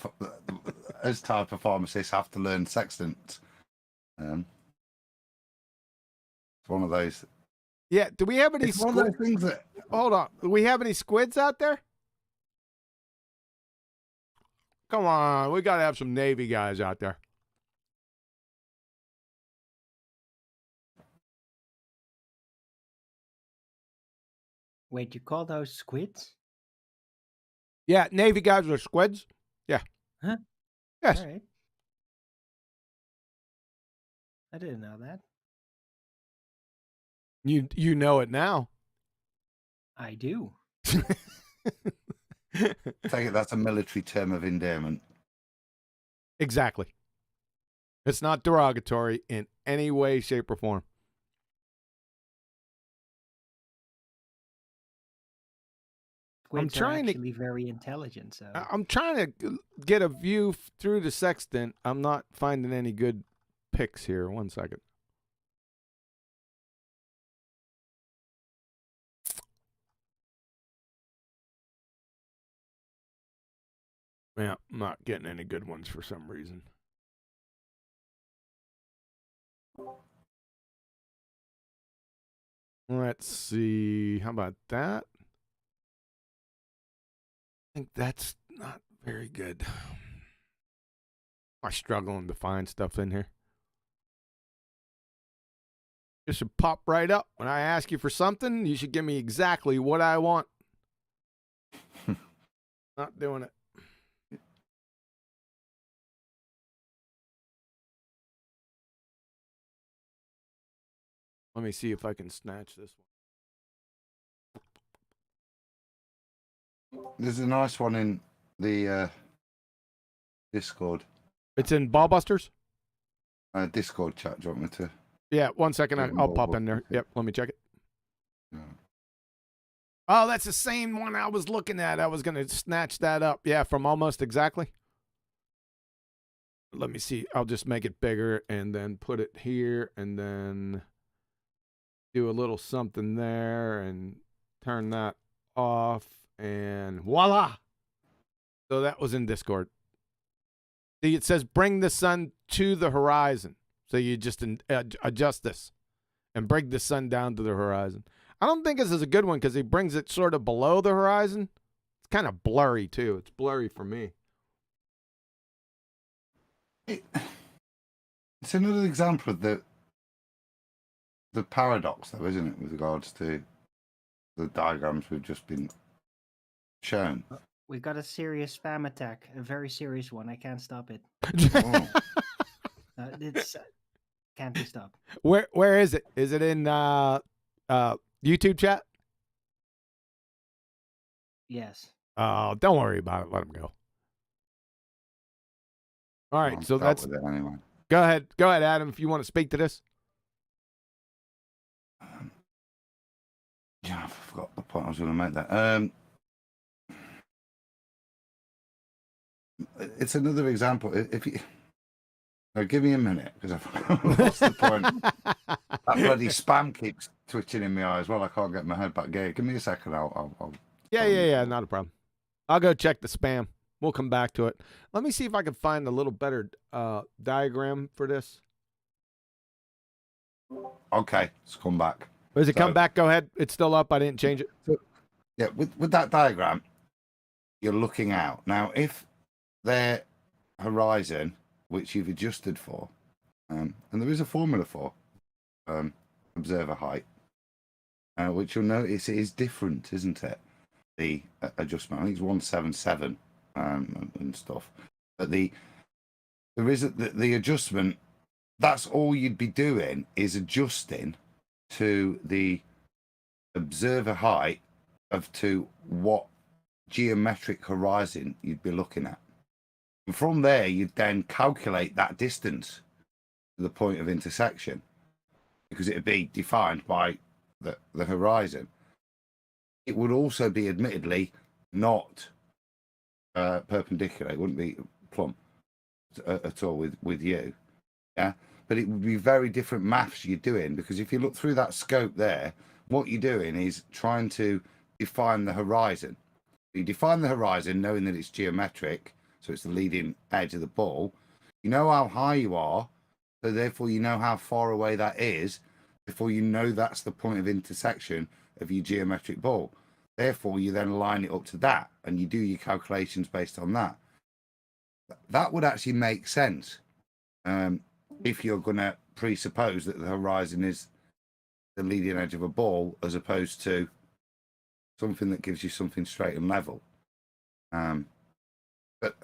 as type of pharmacists, have to learn sextants. It's one of those.
Yeah. Do we have any
squids?
Hold on. Do we have any squids out there? Come on. We got to have some Navy guys out there.
Wait, you call those squids?
Yeah, Navy guys are squids. Yeah.
Huh?
Yes.
All right. I didn't know that.
You know it now.
I do.
Take it that's a military term of endearment.
Exactly. It's not derogatory in any way, shape, or form.
Squids are actually very intelligent. So
I'm trying to get a view through the sextant. I'm not finding any good pics here. 1 second. Yeah, I'm not getting any good ones for some reason. Let's see. How about that? I think that's not very good. I'm struggling to find stuff in here. It should pop right up. When I ask you for something, you should give me exactly what I want. Not doing it. Let me see if I can snatch this one.
There's a nice one in the Discord.
It's in BALLBUSTERS?
Discord chat. Do you want me to?
Yeah, 1 second. I'll pop in there. Yep, let me check it. Yeah. Oh, that's the same one I was looking at. I was going to snatch that up. Yeah, from Almost Exactly. let me see. I'll just make it bigger and then put it here and then do a little something there and turn that off and voila. So that was in Discord. See, it says bring the sun to the horizon. So you just adjust this and bring the sun down to the horizon. I don't think this is a good one because he brings it sort of below the horizon. It's kind of blurry too. It's blurry for me.
It's another example of the paradox, though, isn't it, with regards to the diagrams we've just been shown.
We got a serious spam attack, a very serious one. I can't stop it.
Oh.
It's can't be stopped.
Where is it? Is it in YouTube chat?
Yes.
Oh, don't worry about it. Let him go. All right, so that's
anyway.
Go ahead, Adam, if you want to speak to this.
Yeah, I forgot the point I was going to make that. It's another example. If you give me a minute because I've lost the point. That bloody spam keeps twitching in my eye as well. I can't get my head back. Give me a second. I'll
Yeah, not a problem. I'll go check the spam. We'll come back to it. Let me see if I can find a little better diagram for this.
Okay, let's come back.
Does it come back? Go ahead. It's still up. I didn't change it.
So, yeah, with that diagram, you're looking out. Now, if their horizon, which you've adjusted for, and there is a formula for observer height, which you'll notice it is different, isn't it? The adjustment, I think it's 177 and stuff. But the adjustment, that's all you'd be doing is adjusting to the observer height to what geometric horizon you'd be looking at. And from there, you'd then calculate that distance to the point of intersection, because it would be defined by the horizon. It would also be admittedly not perpendicular. It wouldn't be plumb at all with you. Yeah. But it would be very different maths you're doing, because if you look through that scope there, what you're doing is trying to define the horizon. You define the horizon knowing that it's geometric, so it's the leading edge of the ball. You know how high you are, so therefore you know how far away that is, before you know that's the point of intersection of your geometric ball. Therefore, you then line it up to that, and you do your calculations based on that. That would actually make sense. If you're going to presuppose that the horizon is the leading edge of a ball, as opposed to something that gives you something straight and level. But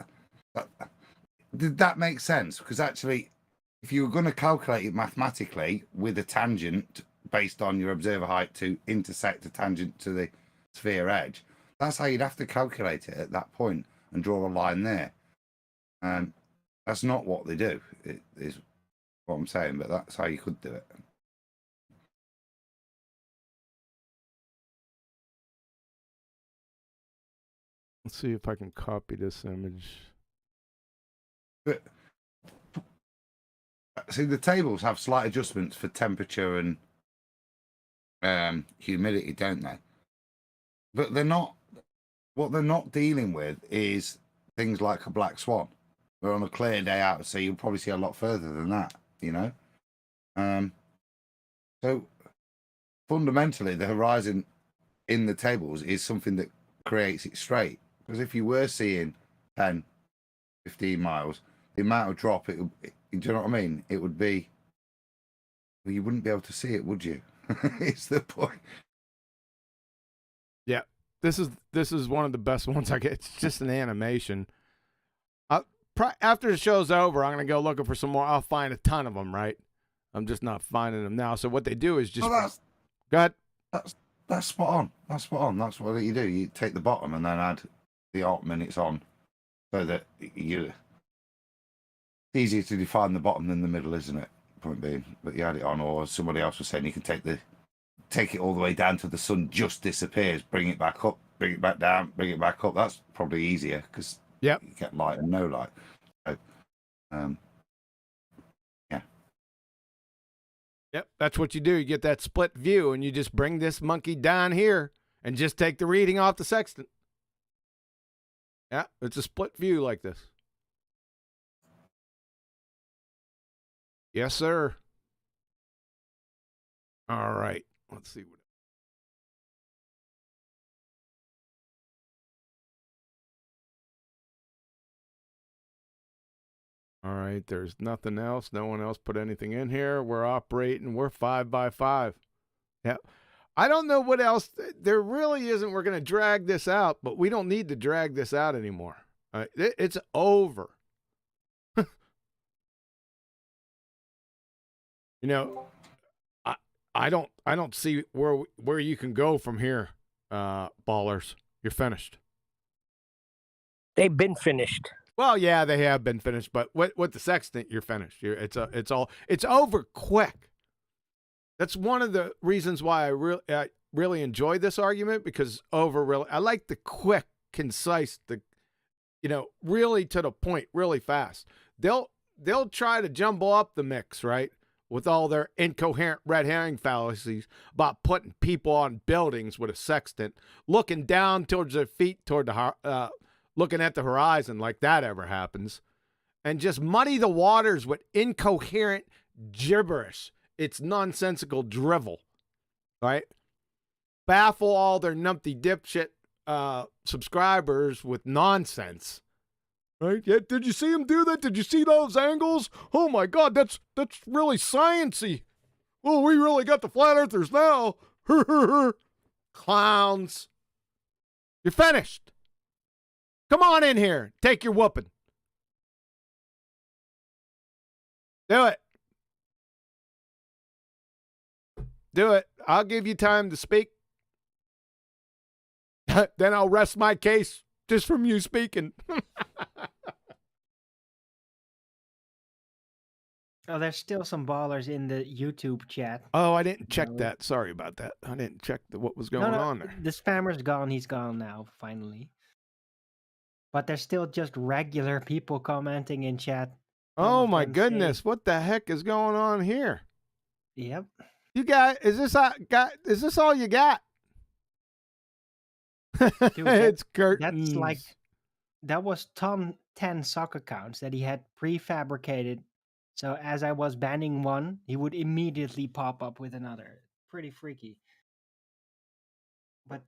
did that make sense? Because actually, if you were going to calculate it mathematically with a tangent based on your observer height to intersect a tangent to the sphere edge, that's how you'd have to calculate it at that point and draw a line there. That's not what they do. It is what I'm saying, but that's how you could do it.
Let's see if I can copy this image.
But see, the tables have slight adjustments for temperature and humidity, don't they? But they're not. What they're not dealing with is things like a black swan. We're on a clear day out at sea, you'll probably see a lot further than that, you know? So fundamentally, the horizon in the tables is something that creates it straight. Because if you were seeing 10, 15 miles, the amount of drop, do you know what I mean? It would be, well, you wouldn't be able to see it, would you? It's the point.
Yeah, this is one of the best ones I get. It's just an animation. After the show's over, I'm going to go looking for some more. I'll find a ton of them, right? I'm just not finding them now. So what they do is just... Go ahead.
That's spot on. That's spot on. That's what you do. You take the bottom and then add the alt minutes on, so that it's easier to define the bottom than the middle, isn't it? Point being. But you add it on, or as somebody else was saying, you can take it all the way down till the sun just disappears, bring it back up, bring it back down, bring it back up. That's probably easier, because you get light and no light. So Yeah.
Yep, that's what you do. You get that split view, and you just bring this monkey down here and just take the reading off the sextant. Yeah, it's a split view like this. Yes, sir. All right. Let's see what. All right. There's nothing else. No one else put anything in here. We're operating. We're 5 by 5. Yeah. I don't know what else. There really isn't. We're going to drag this out, but we don't need to drag this out anymore. All right. It's over. You know, I don't see where you can go from here, ballers. You're finished.
They've been finished.
Well, yeah, they have been finished, but with the sextant, you're finished. It's over quick. That's one of the reasons why I really enjoy this argument, because I like the quick, concise, really to the point, really fast. They'll try to jumble up the mix, right? With all their incoherent red herring fallacies about putting people on buildings with a sextant, looking down towards their feet, looking at the horizon, like that ever happens, and just muddy the waters with incoherent gibberish. It's nonsensical drivel, right? Baffle all their numpty dipshit subscribers with nonsense. Right? Yeah, did you see him do that? Did you see those angles? Oh my God, that's really science-y. Oh, we really got the flat earthers now. Clowns. You're finished. Come on in here. Take your whooping. Do it. Do it. I'll give you time to speak. Then I'll rest my case just from you speaking.
Oh, there's still some ballers in the YouTube chat.
Oh, I didn't check that. Sorry about that. I didn't check what was going on there.
The spammer's gone. He's gone now, finally. But there's still just regular people commenting in chat.
Oh my goodness. What the heck is going on here?
Yep.
You got, is this all you got?
Dude,
it's curtains.
That was 10 sock accounts that he had prefabricated. So as I was banning one, he would immediately pop up with another. Pretty freaky. But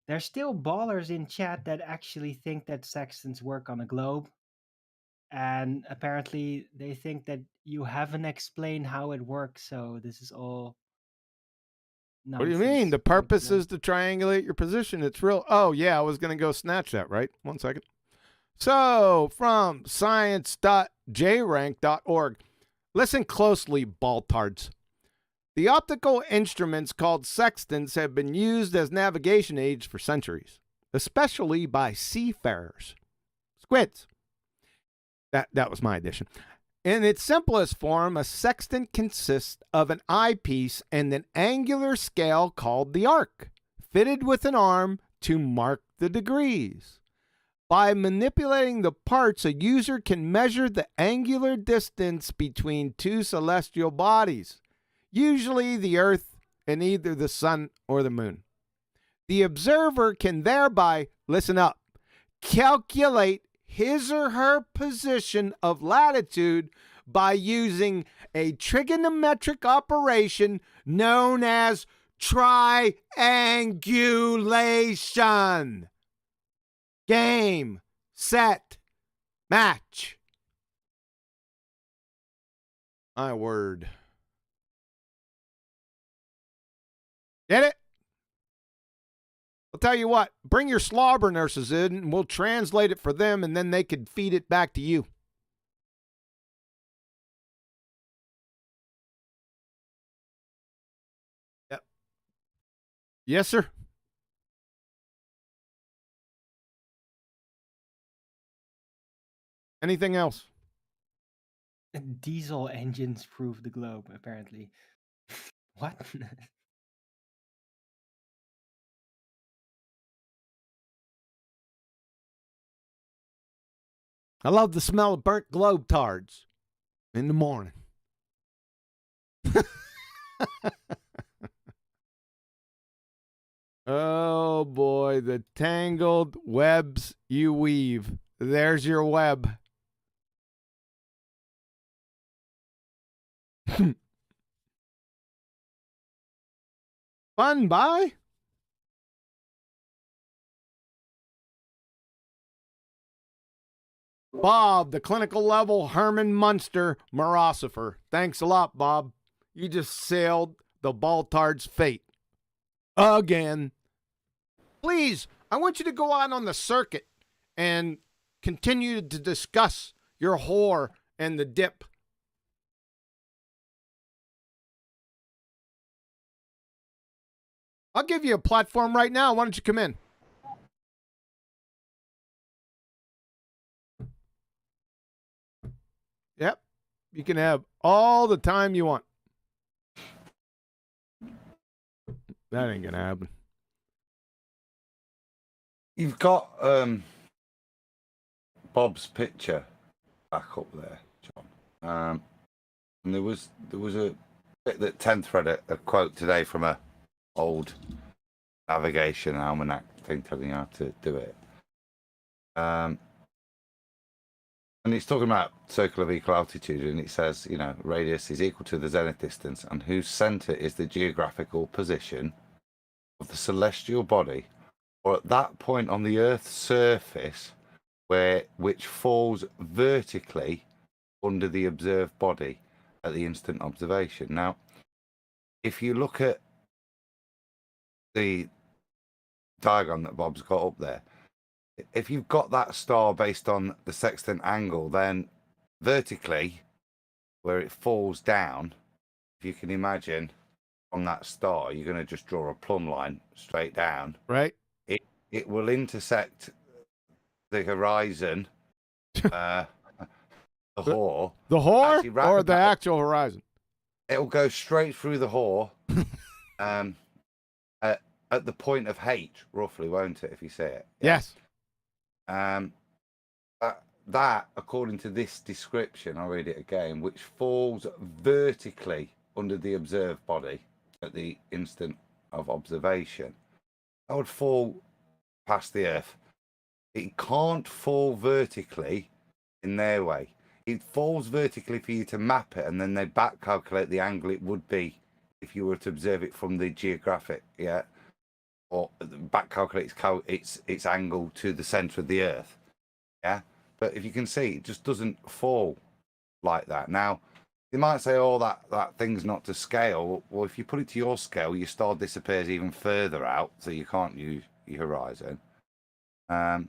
there's still ballers in chat that actually think that sextants work on a globe. And apparently they think that you haven't explained how it works. So this is all nonsense.
What do you mean? The purpose is to triangulate your position. It's real. Oh, yeah, I was going to go snatch that, right? 1 second. So, from science.jrank.org, listen closely, baltards. The optical instruments called sextants have been used as navigation aids for centuries, especially by seafarers. Squids. That was my addition. In its simplest form, a sextant consists of an eyepiece and an angular scale called the arc, fitted with an arm to mark the degrees. By manipulating the parts, a user can measure the angular distance between two celestial bodies, usually the Earth and either the Sun or the Moon. The observer can thereby, listen up, calculate his or her position of latitude by using a trigonometric operation known as triangulation. Game, set, match. My word. Get it? I'll tell you what, bring your slobber nurses in and we'll translate it for them and then they could feed it back to you. Yep. Yes, sir. Anything else?
Diesel engines prove the globe, apparently. What?
I love the smell of burnt globe tards in the morning. Oh boy, the tangled webs you weave. There's your web. Fun, bye. Bob, the clinical level Herman Munster Morosifer. Thanks a lot, Bob. You just sailed the Baltard's fate. Again. Please, I want you to go out on the circuit and continue to discuss your whore and the dip. I'll give you a platform right now. Why don't you come in? Yep. You can have all the time you want. That ain't going to happen.
You've got Bob's picture back up there, John. And there was a bit that 10 thread a quote today from a old navigation almanac thing telling you how to do it. And it's talking about circle of equal altitude, and it says, you know, radius is equal to the zenith distance, and whose center is the geographical position of the celestial body, or at that point on the Earth's surface, which falls vertically under the observed body at the instant observation. Now, if you look at the diagram that Bob's got up there, if you've got that star based on the sextant angle, then vertically, where it falls down, if you can imagine on that star, you're going to just draw a plumb line straight down.
Right.
It will intersect the horizon, the whore.
The whore or the actual horizon?
It'll go straight through the whore at the point of H, roughly, won't it, if you see it?
Yes.
That, according to this description, I'll read it again, which falls vertically under the observed body at the instant of observation, that would fall past the Earth. It can't fall vertically in their way. It falls vertically for you to map it, and then they back calculate the angle it would be if you were to observe it from the geographic, or back calculate its angle to the center of the Earth, But if you can see, it just doesn't fall like that. Now, you might say, "Oh, that thing's not to scale." Well, if you put it to your scale, your star disappears even further out, so you can't use your horizon. On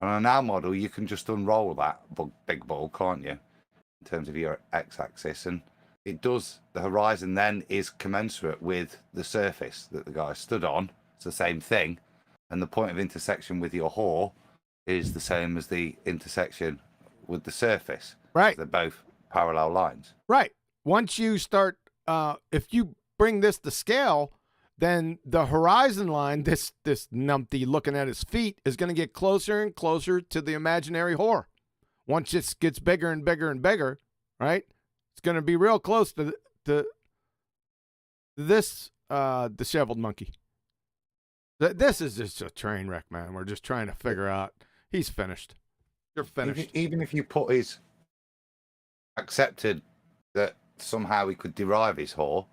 an our model, you can just unroll that big ball, can't you, in terms of your x-axis, and it does. The horizon then is commensurate with the surface that the guy stood on. It's the same thing, and the point of intersection with your whore is the same as the intersection with the surface.
Right.
They're both parallel lines.
Right. Once you start, if you bring this to scale, then the horizon line, this numpty looking at his feet, is going to get closer and closer to the imaginary whore. Once it gets bigger and bigger and bigger, right? It's going to be real close to this disheveled monkey. This is just a train wreck, man. We're just trying to figure out. He's finished. You're finished.
Even if you put accepted that somehow he could derive his whore,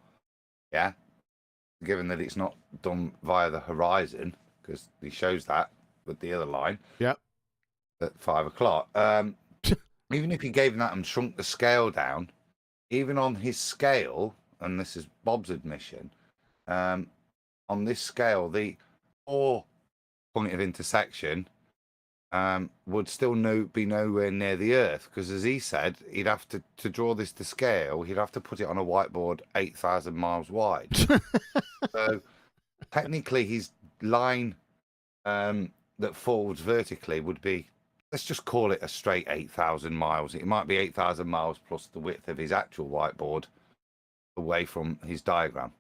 given that it's not done via the horizon, because he shows that with the other line.
Yep.
At 5 o'clock. Even if you gave him that and shrunk the scale down, even on his scale, and this is Bob's admission, on this scale, the whore point of intersection would still be nowhere near the Earth, because, as he said, he'd have to draw this to scale, he'd have to put it on a whiteboard 8,000 miles wide. So technically his line that falls vertically would be, let's just call it a straight 8,000 miles. It might be 8,000 miles plus the width of his actual whiteboard away from his diagram.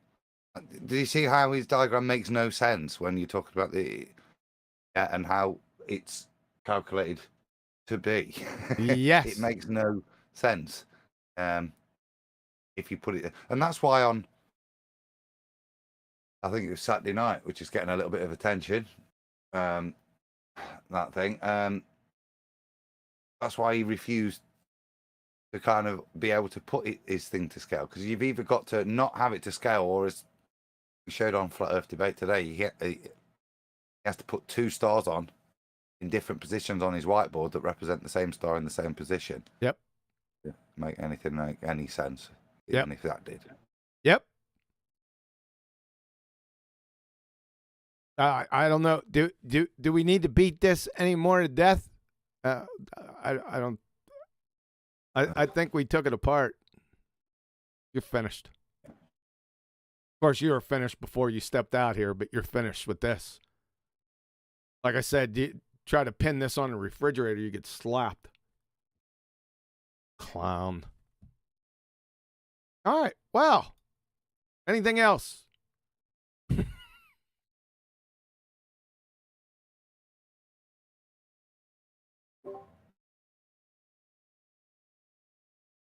Do you see how his diagram makes no sense when you're talking about and how it's calculated to be.
Yes.
It makes no sense if you put it, and that's why on, I think it was Saturday night, which is getting a little bit of attention. That thing. That's why he refused to kind of be able to put his thing to scale, because you've either got to not have it to scale, or as we showed on Flat Earth Debate today, he has to put 2 stars on in different positions on his whiteboard that represent the same star in the same position.
Yep.
To make anything make any sense.
Yep.
Even if that did.
Yep. I don't know. Do we need to beat this any more to death? I don't. I think we took it apart. You're finished. Of course, you were finished before you stepped out here, but you're finished with this. Like I said, you try to pin this on the refrigerator, you get slapped. Clown. All right. Well, anything else?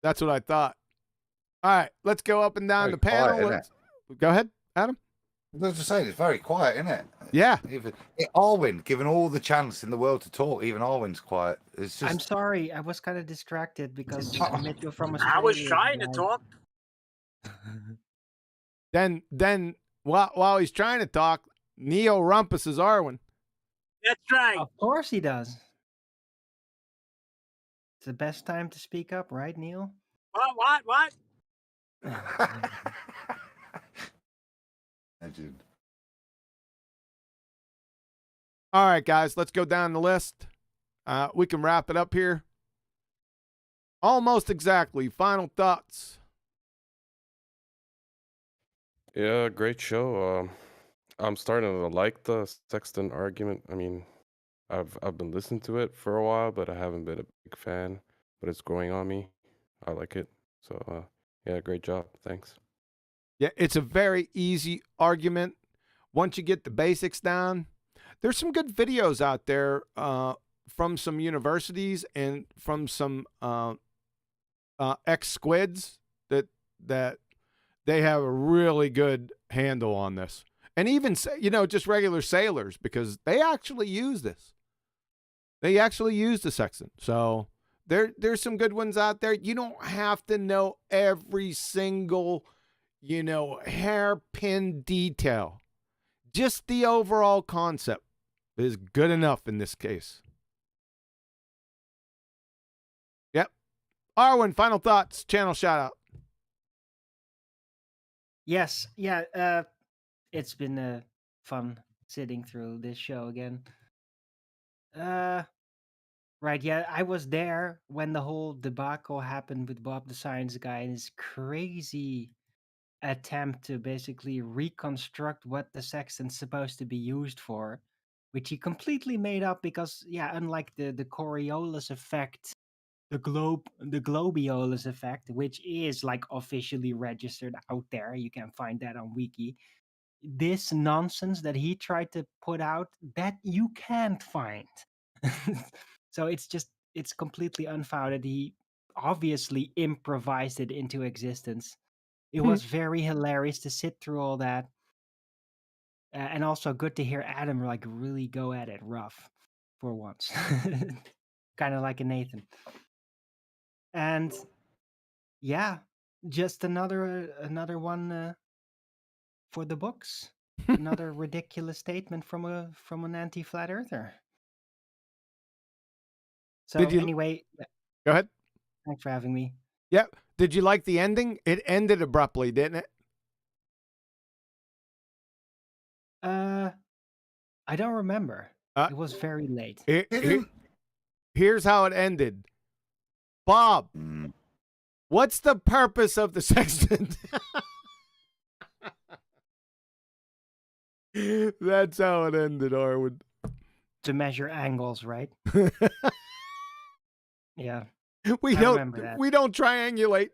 That's what I thought. All right, let's go up and down the panel. Go ahead, Adam.
I was just saying, it's very quiet, isn't it?
Yeah.
Even Arwin, given all the chance in the world to talk, even Arwin's quiet. It's just.
I'm sorry, I was kind of distracted because Mitchell from
I was
Australia
trying to
died.
talk.
Then while he's trying to talk, Neo Rumpus is Arwen.
That's right.
Of course he does. It's the best time to speak up, right, Neil?
What?
Legend.
All right, guys, let's go down the list. We can wrap it up here. Almost exactly. Final thoughts.
Yeah, great show. I'm starting to like the Sexton argument. I mean, I've been listening to it for a while, but I haven't been a big fan. But it's growing on me. I like it. So yeah, great job. Thanks.
Yeah, it's a very easy argument. Once you get the basics down, there's some good videos out there from some universities and from some ex-squids that they have a really good handle on this. And even, just regular sailors, because they actually use this. They actually use the sextant. So there's some good ones out there. You don't have to know every single, hairpin detail. Just the overall concept is good enough in this case. Yep. Arwen, final thoughts, channel shout out.
Yes, yeah. It's been fun sitting through this show again. Right, yeah, I was there when the whole debacle happened with Bob the Science Guy and his crazy attempt to basically reconstruct what the sextant's supposed to be used for, which he completely made up because, yeah, unlike the Coriolis effect, the Globiolus effect, which is like officially registered out there, you can find that on Wiki. This nonsense that he tried to put out, that you can't find. So it's completely unfounded. He obviously improvised it into existence. It was very hilarious to sit through all that. And also good to hear Adam like really go at it rough for once. Kind of like a Nathan. And yeah, just another one for the books. Another ridiculous statement from an anti-flat earther. So anyway,
go ahead.
Thanks for having me.
Yeah. Did you like the ending? It ended abruptly, didn't it?
I don't remember. It was very late.
Here's how it ended. Bob, what's the purpose of the sextant? That's how it ended, Arwen.
To measure angles, right? Yeah.
We don't triangulate.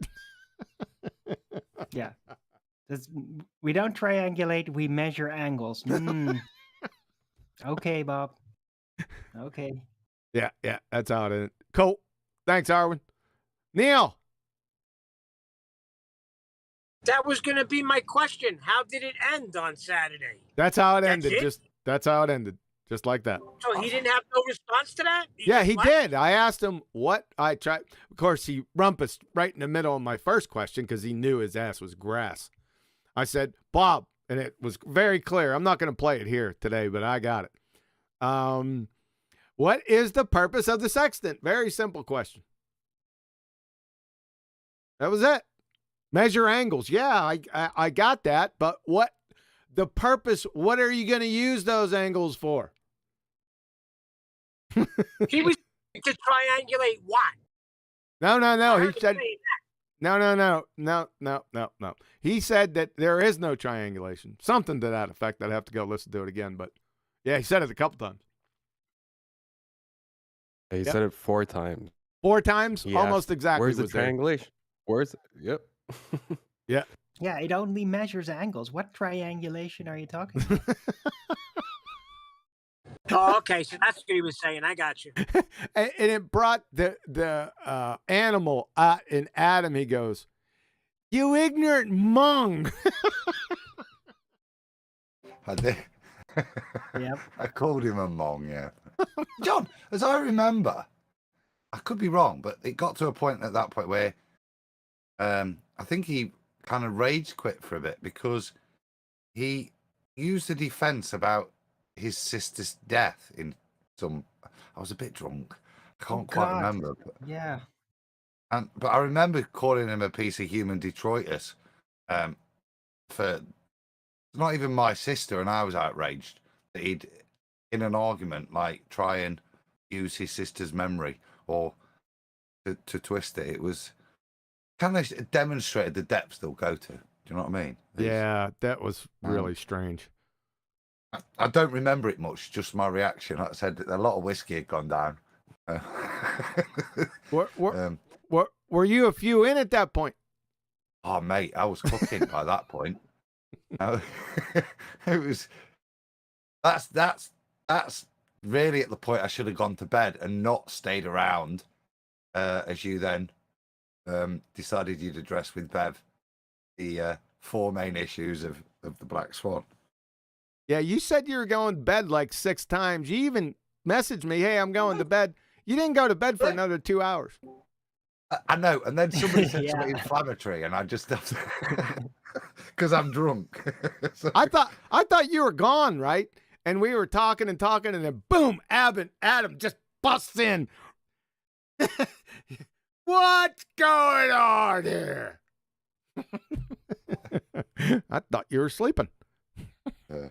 Yeah. We don't triangulate, we measure angles. Okay, Bob. Okay.
Yeah, that's how it ended. Cool. Thanks, Arwen. Neil.
That was going to be my question. How did it end on Saturday?
That's how it
That's
ended.
it?
That's how it ended. Just like that.
So he didn't have no response to that?
Yeah,
just
he
left?
did. I asked him what I tried. Of course, he rumpused right in the middle of my first question because he knew his ass was grass. I said, Bob, and it was very clear. I'm not going to play it here today, but I got it. What is the purpose of the sextant? Very simple question. That was it. Measure angles. Yeah, I got that. But what the purpose? What are you going to use those angles for?
He was to triangulate what?
No.
I
He
heard him
said
say
no. He said that there is no triangulation. Something to that effect. I'd have to go listen to it again. But yeah, he said it a couple times.
He said it 4 times.
4 times?
He
Almost
asked,
exactly.
Where's the
was there.
triangulation? Where's Yep.
Yeah.
Yeah, it only measures angles. What triangulation are you talking about?
Oh, okay. So that's what he was saying. I got you.
And it brought the animal in Adam. He goes, "You ignorant mung."
I did.
Yep.
I called him a mong, yeah. John, as I remember, I could be wrong, but it got to a point at that point where I think he kind of rage quit for a bit because he used a defense about his sister's death in some. I was a bit drunk. I can't quite remember. But,
Yeah.
but I remember calling him a piece of human detritus for not even my sister, and I was outraged that he'd, in an argument, like try and use his sister's memory or to twist it. It was kind of demonstrated the depths they'll go to. Do you know what I mean?
Yeah, that was really strange.
I don't remember it much, just my reaction. Like I said, a lot of whiskey had gone down.
Were you a few in at that point?
Oh, mate, I was cooking by that point. It was that's really at the point I should have gone to bed and not stayed around as you then decided you'd address with Bev the 4 main issues of the Black Swan.
Yeah, you said you were going to bed like 6 times. You even messaged me, "Hey, I'm going to bed." You didn't go to bed for another 2 hours.
I know, and then somebody said
Yeah.
something inflammatory, and I just because I'm drunk. So-
I thought you were gone, right? And we were talking, and then boom, Adam just busts in. What's going on here? I thought you were sleeping.
Yeah.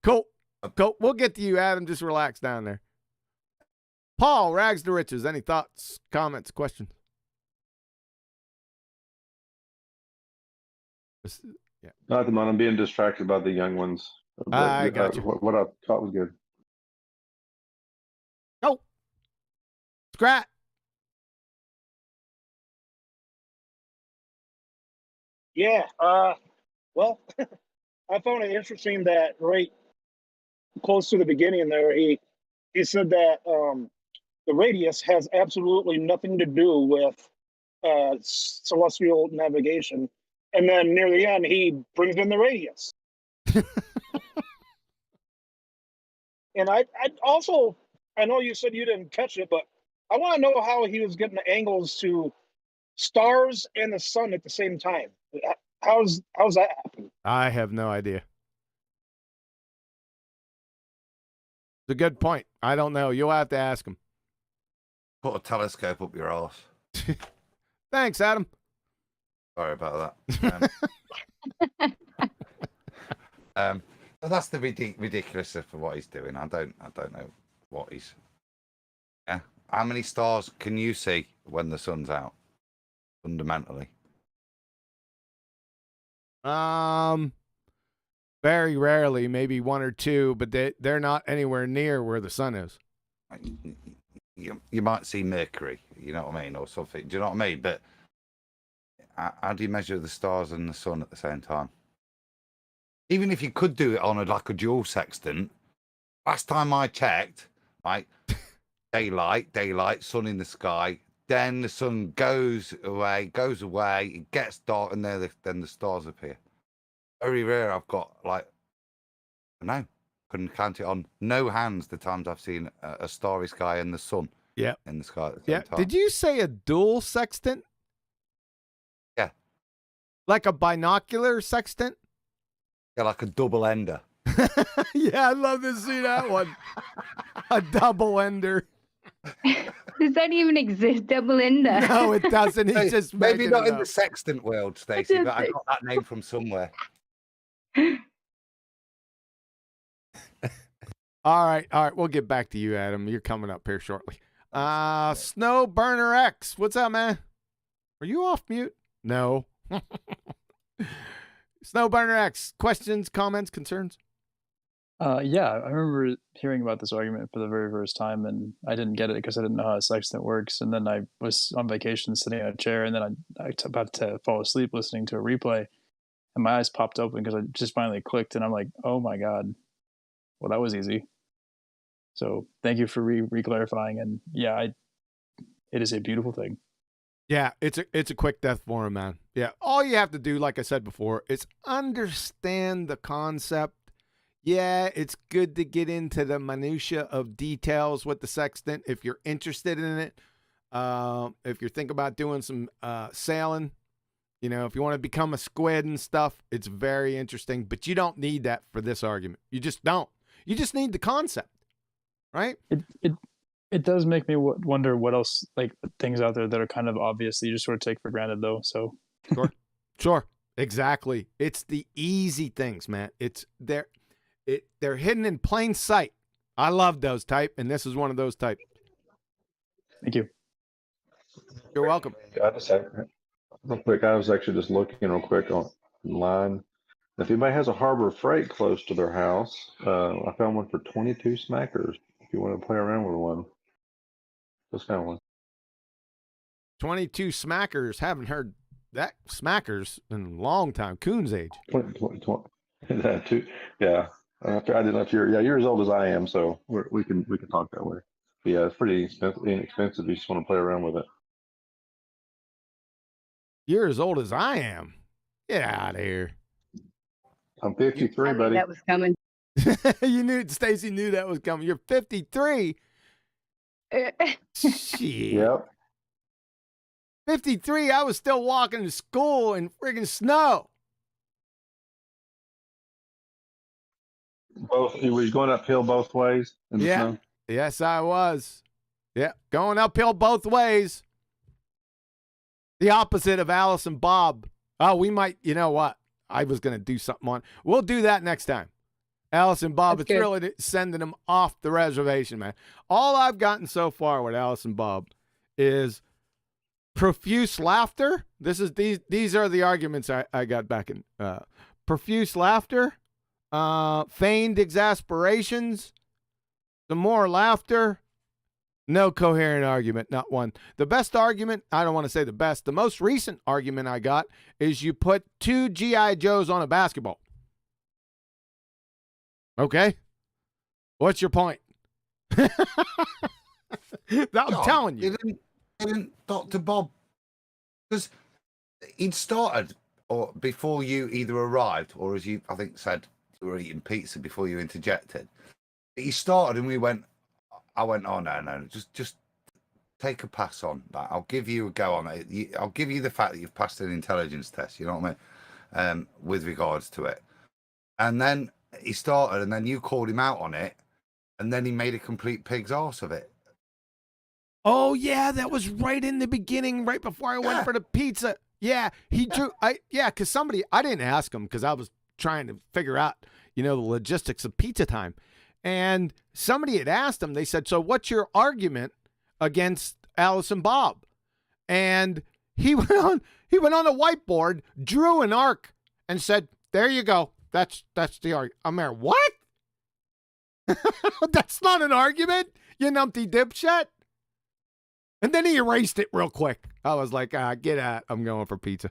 Cool. We'll get to you, Adam. Just relax down there. Paul, Rags to Riches. Any thoughts, comments, questions? Yeah.
Not at the moment. I'm being distracted by the young ones.
I got you.
What I thought was good.
Go. Scrat.
Yeah. Well, I found it interesting that right close to the beginning there, he said that the radius has absolutely nothing to do with celestial navigation, and then near the end he brings in the radius. And I also, I know you said you didn't catch it, but I want to know how he was getting the angles to stars and the sun at the same time. How's that happen?
I have no idea. It's a good point. I don't know. You'll have to ask him.
Put a telescope up your arse.
Thanks, Adam.
Sorry about that. But that's the ridiculous of what he's doing. I don't know what he's. Yeah. How many stars can you see when the sun's out? Fundamentally.
Very rarely, maybe 1 or 2, but they're not anywhere near where the sun is.
You might see Mercury, you know what I mean, or something. Do you know what I mean? But how do you measure the stars and the sun at the same time? Even if you could do it on like a dual sextant, last time I checked, right, daylight, sun in the sky. Then the sun goes away, it gets dark, and then the stars appear. Very rare. I've got like, no, couldn't count it on no hands the times I've seen a starry sky and the sun.
Yeah.
In the sky at the same
Yeah.
time.
Did you say a dual sextant?
Yeah.
Like a binocular sextant?
Yeah, like a double ender.
Yeah, I'd love to see that one. A double ender.
Does that even exist? Double ender?
No, it doesn't. He's just
maybe
making
not
it
in
up.
the sextant world, Stacey, but I got that name from somewhere.
All right. We'll get back to you, Adam. You're coming up here shortly. Snowburner X, what's up, man? Are you off mute? No. Snowburner X, questions, comments, concerns?
Yeah, I remember hearing about this argument for the very first time, and I didn't get it because I didn't know how a sextant works. And then I was on vacation sitting in a chair, and then I was about to fall asleep listening to a replay, and my eyes popped open because I just finally clicked, and I'm like, oh my God. Well, that was easy. So thank you for re-clarifying. And yeah, it is a beautiful thing.
Yeah, it's a quick death for him, man. Yeah, all you have to do, like I said before, is understand the concept. Yeah, it's good to get into the minutia of details with the sextant if you're interested in it. If you're thinking about doing some sailing, if you want to become a squid and stuff, it's very interesting. But you don't need that for this argument. You just don't. You just need the concept, right?
It does make me wonder what else, like things out there that are kind of obvious that you just sort of take for granted, though. So
Sure, exactly. It's the easy things, man. They're hidden in plain sight. I love those type, and this is one of those type.
Thank you.
You're welcome.
Real quick, I was actually just looking real quick online. If anybody has a Harbor Freight close to their house, I found one for 22 smackers. If you want to play around with one, this kind of one.
22 smackers. Haven't heard that smackers in a long time. Coon's age.
20. Yeah. I didn't know if you're as old as I am, so we can talk that way. But yeah, it's pretty inexpensive. You just want to play around with it.
You're as old as I am. Get out of here.
I'm 53, buddy.
That was coming.
You knew, Stacey knew that was coming. You're 53. Shit.
Yep.
53, I was still walking to school in friggin' snow.
You was going uphill both ways in the snow?
Yes, I was. Yeah, going uphill both ways. The opposite of Alice and Bob. Oh, we might, you know what? I was going to do something on. We'll do that next time. Alice and Bob, it's really sending them off the reservation, man. All I've gotten so far with Alice and Bob is profuse laughter. These are the arguments I got back in. Profuse laughter, feigned exasperations, some more laughter, no coherent argument, not one. The best argument, I don't want to say the best, the most recent argument I got is you put 2 G.I. Joes on a basketball. Okay? What's your point? I'm telling you.
Didn't Dr. Bob, because he'd started or before you either arrived or, as you, I think, said, you were eating pizza before you interjected. He started and I went, oh, no, just take a pass on that. I'll give you a go on it. I'll give you the fact that you've passed an intelligence test, you know what I mean, with regards to it. And then he started, and then you called him out on it, and then he made a complete pig's arse of it.
Oh, yeah, that was right in the beginning, right before I went for the pizza. Yeah, he drew, because I didn't ask him because I was trying to figure out, the logistics of pizza time. And somebody had asked him, they said, so what's your argument against Alice and Bob? And he went on a whiteboard, drew an arc, and said, there you go. That's the argument. I'm there, what? That's not an argument, you numpty dipshit. And then he erased it real quick. I was like, get out. I'm going for pizza.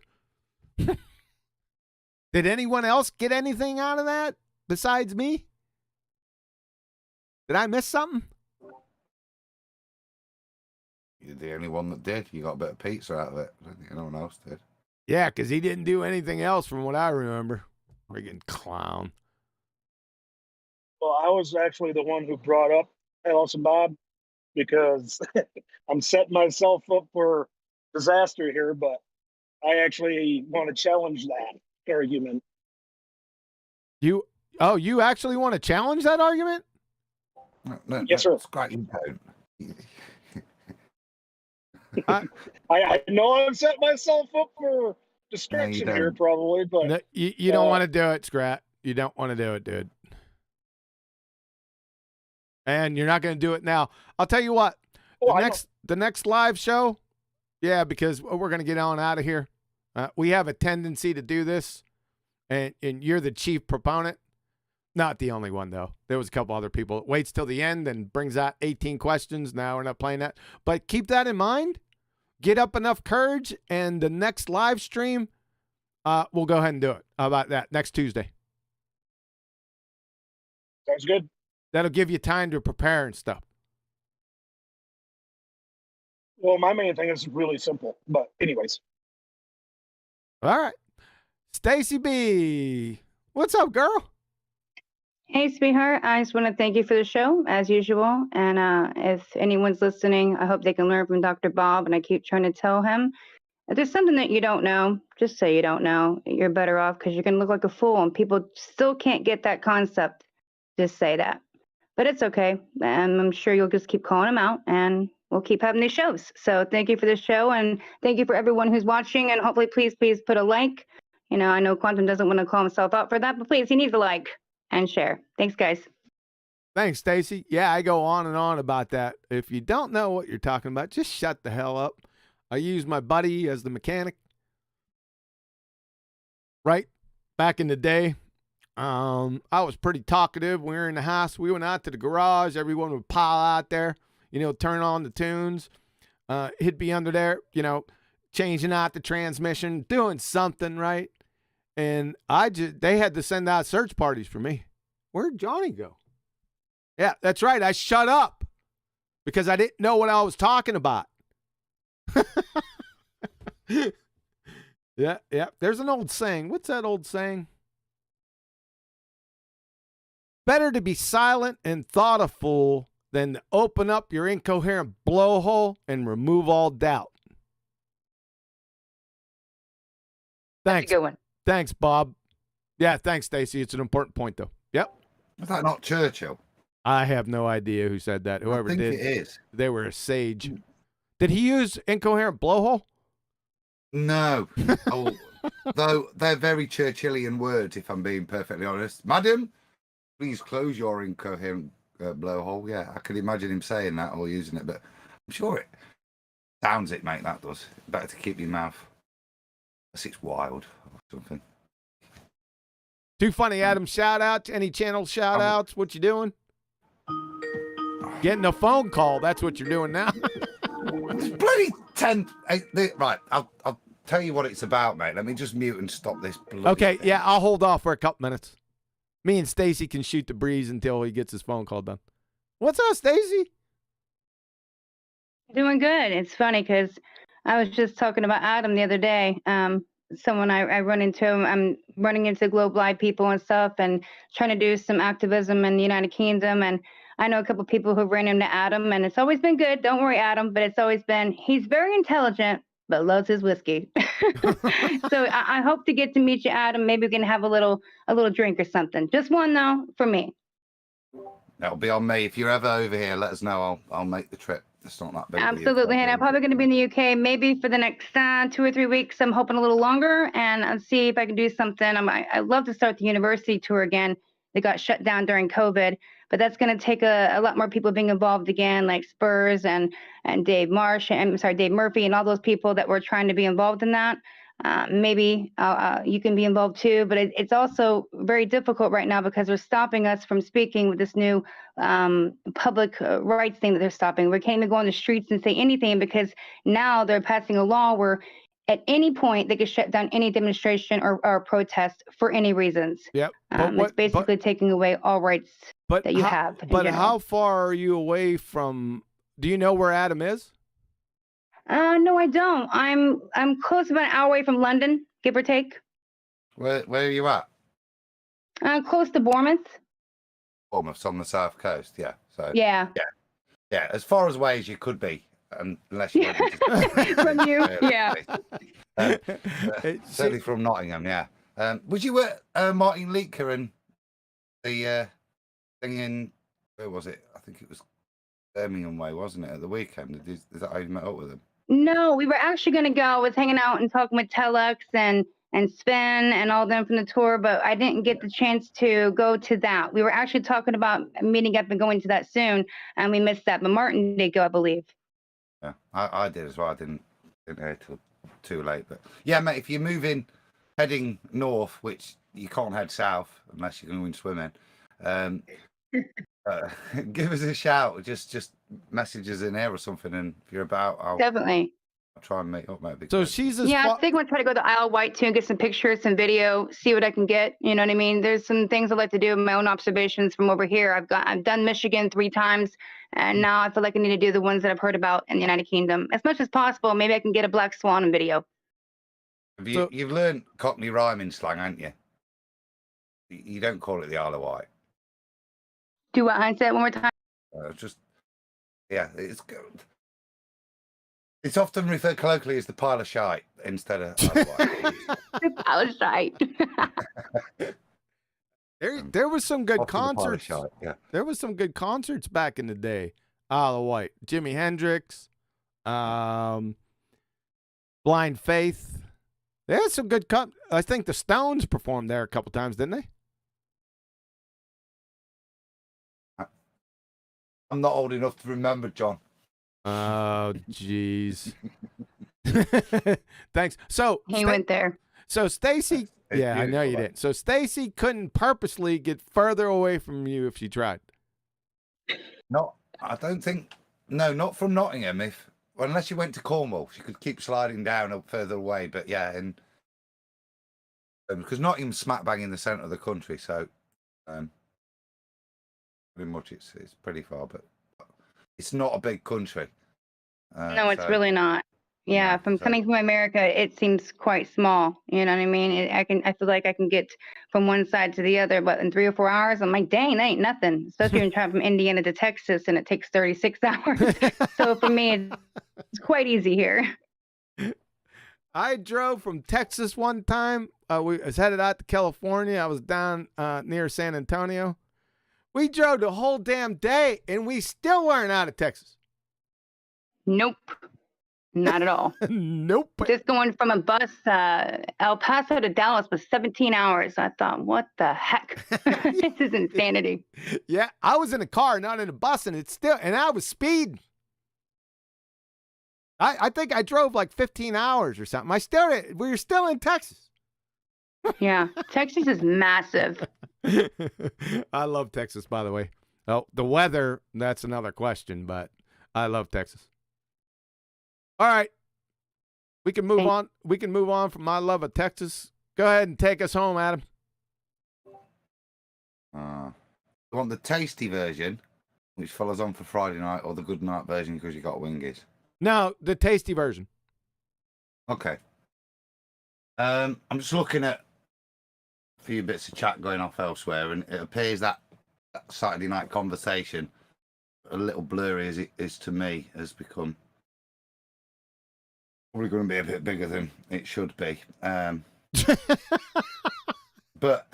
Did anyone else get anything out of that besides me? Did I miss something?
You're the only one that did. You got a bit of pizza out of it. I don't think anyone else did.
Yeah, because he didn't do anything else from what I remember. Friggin' clown.
Well, I was actually the one who brought up Alice and Bob because I'm setting myself up for disaster here, but I actually want to challenge that argument.
You actually want to challenge that argument?
No,
Yes, sir.
It's quite important.
I know I'm setting myself up for destruction here, probably, but
No, you don't want to do it, Scrat. You don't want to do it, dude. And you're not going to do it now. I'll tell you what. The next live show, yeah, because we're going to get on out of here. We have a tendency to do this, and you're the chief proponent. Not the only one, though. There was a couple other people. It waits till the end and brings out 18 questions. Now we're not playing that. But keep that in mind. Get up enough courage, and the next live stream, we'll go ahead and do it. How about that? Next Tuesday.
Sounds good.
That'll give you time to prepare and stuff.
Well, my main thing is really simple, but anyways.
All right. Stacy B. What's up, girl?
Hey, sweetheart. I just want to thank you for the show, as usual. And if anyone's listening, I hope they can learn from Dr. Bob. And I keep trying to tell him, if there's something that you don't know, just say you don't know. You're better off because you're going to look like a fool. And people still can't get that concept. Just say that. But it's okay. And I'm sure you'll just keep calling them out. And we'll keep having these shows. So thank you for the show. And thank you for everyone who's watching. And hopefully, please put a like. You know, I know Quantum doesn't want to call himself out for that. But please, he needs a like. And share. Thanks, guys.
Thanks, Stacy. Yeah, I go on and on about that. If you don't know what you're talking about, just shut the hell up. I use my buddy as the mechanic. Right? Back in the day, I was pretty talkative. We were in the house. We went out to the garage. Everyone would pile out there, turn on the tunes. He'd be under there, changing out the transmission, doing something, right? And they had to send out search parties for me. Where'd Johnny go? Yeah, that's right. I shut up because I didn't know what I was talking about. Yeah. There's an old saying. What's that old saying? Better to be silent and thought a fool than to open up your incoherent blowhole and remove all doubt. Thanks.
That's a good one.
Thanks, Bob. Yeah, thanks, Stacy. It's an important point, though. Yep.
Was that not Churchill?
I have no idea who said that. Whoever
I think
did,
it is.
They were a sage. Did he use incoherent blowhole?
No. Though they're very Churchillian words, if I'm being perfectly honest. Madam, please close your incoherent blowhole. Yeah, I could imagine him saying that or using it, but I'm sure it sounds it, mate. That does. Better to keep your mouth. Unless it's wild or something.
Too funny, Adam. Shout out. Any channel shout outs? What you doing? Getting a phone call. That's what you're doing now.
Bloody 10. Right, I'll tell you what it's about, mate. Let me just mute and stop this.
Okay, yeah, I'll hold off for a couple minutes. Me and Stacy can shoot the breeze until he gets his phone call done. What's up, Stacy?
Doing good. It's funny because I was just talking about Adam the other day. Someone I run into, I'm running into Globe Live people and stuff and trying to do some activism in the United Kingdom. And I know a couple of people who ran into Adam, and it's always been good. Don't worry, Adam, but it's always been, he's very intelligent, but loves his whiskey. So I hope to get to meet you, Adam. Maybe we can have a little drink or something. Just one, though, for me.
That'll be on me. If you're ever over here, let us know. I'll make the trip. It's not that big.
Absolutely, and I'm probably going to be in the UK maybe for the next 2 or 3 weeks. I'm hoping a little longer, and I'll see if I can do something. I'd love to start the university tour again. They got shut down during COVID, but that's going to take a lot more people being involved again, like Spurs and Dave Marsh, Dave Murphy, and all those people that were trying to be involved in that. Maybe you can be involved too, but it's also very difficult right now because they're stopping us from speaking with this new public rights thing that they're stopping. We can't even go on the streets and say anything because now they're passing a law where at any point they could shut down any demonstration or protest for any reasons.
Yep.
It's basically taking away all rights that you have.
But how far are you away from, do you know where Adam is?
No, I don't. I'm close, about an hour away from London, give or take.
Where are you at?
Close to Bournemouth.
Bournemouth's on the south coast. Yeah. So
Yeah.
yeah, as far away as you could be, unless you went into
From you. Yeah.
certainly from Nottingham. Yeah. Was you at Martin Leaker and the thing in, where was it? I think it was Birmingham way, wasn't it? At the weekend, is that how you met up with him?
No, we were actually going to go. I was hanging out and talking with Telex and Sven and all them from the tour, but I didn't get the chance to go to that. We were actually talking about meeting up and going to that soon, and we missed that. But Martin did go, I believe.
Yeah, I did as well. I didn't hear till too late, but yeah, mate. If you're moving, heading north, which you can't head south unless you're going swimming, give us a shout. Just message us in there or something, and if you're about, I'll try and meet up, mate.
So she's
I think I'm gonna try to go to Isle of Wight too and get some pictures, some video, see what I can get. You know what I mean? There's some things I like to do, my own observations from over here. I've done Michigan 3 times, and now I feel like I need to do the ones that I've heard about in the United Kingdom as much as possible. Maybe I can get a black swan in video.
You've learned Cockney rhyming slang, haven't you? You don't call it the Isle of Wight.
Do what? I said one more time.
Yeah, it's often referred colloquially as the pile of shite instead of Isle of Wight.
The pile of shite.
There was some good concerts.
Yeah.
There was some good concerts back in the day. Isle of Wight, Jimi Hendrix, Blind Faith. They had some good. I think the Stones performed there a couple times, didn't they?
I'm not old enough to remember, John.
Oh, jeez. Thanks. So
he went there.
So Stacy, yeah, I know you did. So Stacy couldn't purposely get further away from you if she tried.
No, I don't think. No, not from Nottingham. Unless you went to Cornwall, she could keep sliding down up further away. But yeah, and because Nottingham's smack bang in the centre of the country, so pretty much it's pretty far, but it's not a big country.
No, it's really not. Yeah, coming from America, it seems quite small. You know what I mean? I feel like I can get from one side to the other, but in 3 or 4 hours, I'm like, dang, that ain't nothing. Especially when you travel from Indiana to Texas, and it takes 36 hours. So for me, it's quite easy here.
I drove from Texas one time. We was headed out to California. I was down near San Antonio. We drove the whole damn day, and we still weren't out of Texas.
Nope. Not at all.
Nope.
Just going from a bus, El Paso to Dallas was 17 hours. I thought, what the heck? This is insanity.
Yeah, I was in a car, not in a bus, and I was speeding. I think I drove like 15 hours or something. We were still in Texas.
Yeah, Texas is massive.
I love Texas, by the way. Oh, the weather, that's another question, but I love Texas. All right. We can move on. We can move on from my love of Texas. Go ahead and take us home, Adam.
You want the tasty version, which follows on for Friday night, or the good night version because you got wingies?
No, the tasty version.
Okay. I'm just looking at a few bits of chat going off elsewhere, and it appears that Saturday night conversation, a little blurry as it is to me, has become probably going to be a bit bigger than it should be. But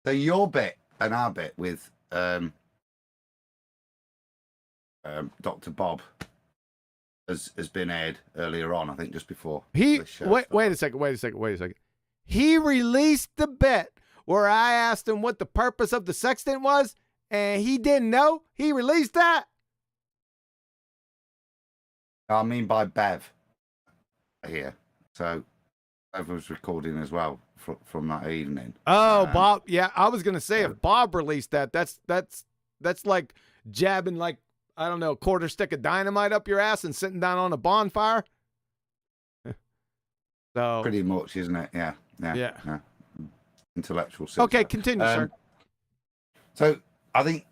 so your bit and our bit with Dr. Bob has been aired earlier on, I think just before this show.
Wait a second. He released the bit where I asked him what the purpose of the sextant was, and he didn't know. He released that.
I mean by Bev here. So Bev was recording as well from that evening.
Oh, Bob. Yeah, I was gonna say if Bob released that, that's like jabbing like, I don't know, a quarter stick of dynamite up your ass and sitting down on a bonfire. So
pretty much, isn't it? Yeah. Intellectual.
Okay, continue, sir.
So I think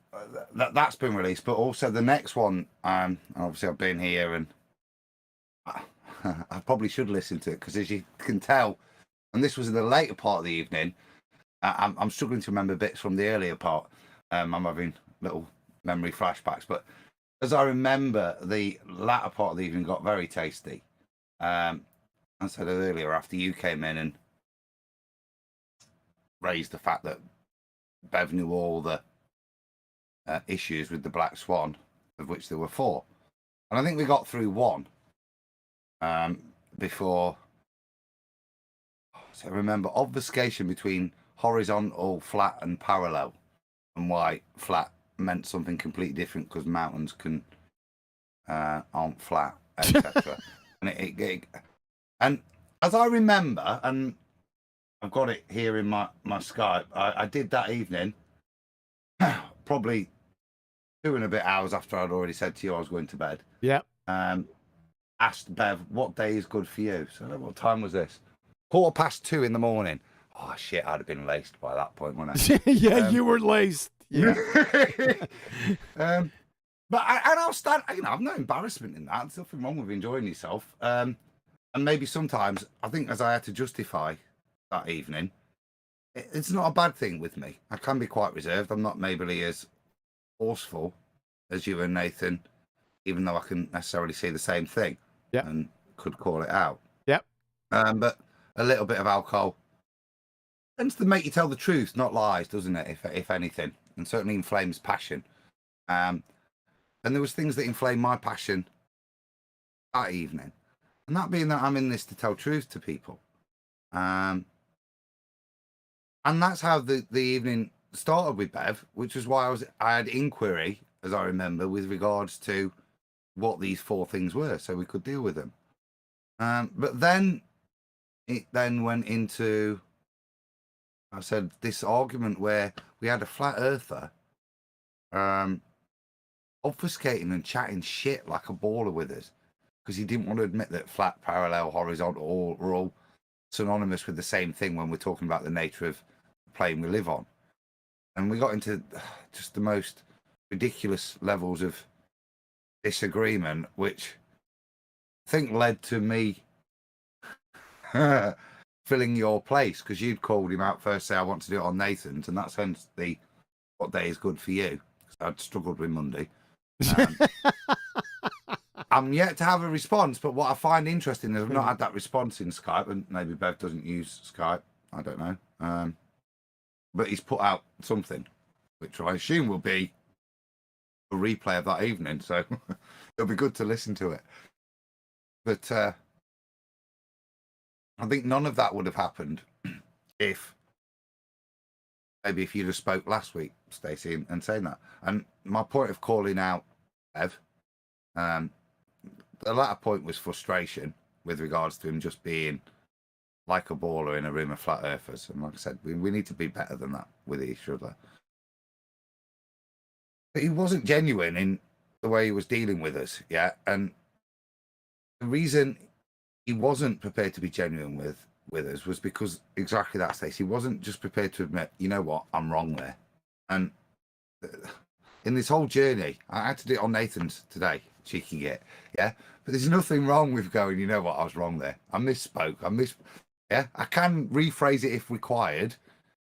that's been released, but also the next one. Obviously, I've been here, and I probably should listen to it because, as you can tell, and this was in the later part of the evening. I'm struggling to remember bits from the earlier part. I'm having little memory flashbacks, but as I remember, the latter part of the evening got very tasty. I said earlier, after you came in and raised the fact that Bev knew all the issues with the Black Swan, of which there were 4. And I think we got through 1 before. So remember, obfuscation between horizontal, flat, and parallel, and why flat meant something completely different because mountains aren't flat, etc. And as I remember, and I've got it here in my Skype, I did that evening, probably 2 and a bit hours after I'd already said to you I was going to bed.
Yeah.
Asked Bev, what day is good for you? So what time was this? 2:15 in the morning. Oh shit, I'd have been laced by that point, wouldn't I?
Yeah, you were laced. Yeah.
But I'll stand. I've no embarrassment in that. There's nothing wrong with enjoying yourself. And maybe sometimes I think, as I had to justify that evening, it's not a bad thing with me. I can be quite reserved. I'm not maybe as forceful as you and Nathan, even though I can necessarily see the same thing.
Yeah.
And could call it out.
Yep.
But a little bit of alcohol tends to make you tell the truth, not lies, doesn't it? If anything, and certainly inflames passion. And there was things that inflamed my passion that evening, and that being that I'm in this to tell truth to people. And that's how the evening started with Bev, which is why I had inquiry, as I remember, with regards to what these 4 things were, so we could deal with them. But then it went into, I said, this argument where we had a flat earther obfuscating and chatting shit like a baller with us because he didn't want to admit that flat, parallel, horizontal are all synonymous with the same thing when we're talking about the nature of the plane we live on. And we got into just the most ridiculous levels of disagreement, which I think led to me filling your place, because you'd called him out first, say I want to do it on Nathan's, and that's hence the what day is good for you, because I'd struggled with Monday. I'm yet to have a response, but what I find interesting is I've not had that response in Skype, and maybe Bev doesn't use Skype, I don't know, but he's put out something which I assume will be a replay of that evening, so it'll be good to listen to it. But I think none of that would have happened if you'd have spoke last week, Stacey, and saying that. And my point of calling out Ev, the latter point was frustration with regards to him just being like a baller in a room of flat earthers. And like I said, we need to be better than that with each other. But he wasn't genuine in the way he was dealing with us, yeah? And the reason he wasn't prepared to be genuine with us was because exactly that, Stacey. He wasn't just prepared to admit, you know what, I'm wrong there. And in this whole journey, I had to do it on Nathan's today, cheeky git, yeah? But there's nothing wrong with going, you know what, I was wrong there. I misspoke. Yeah? I can rephrase it if required,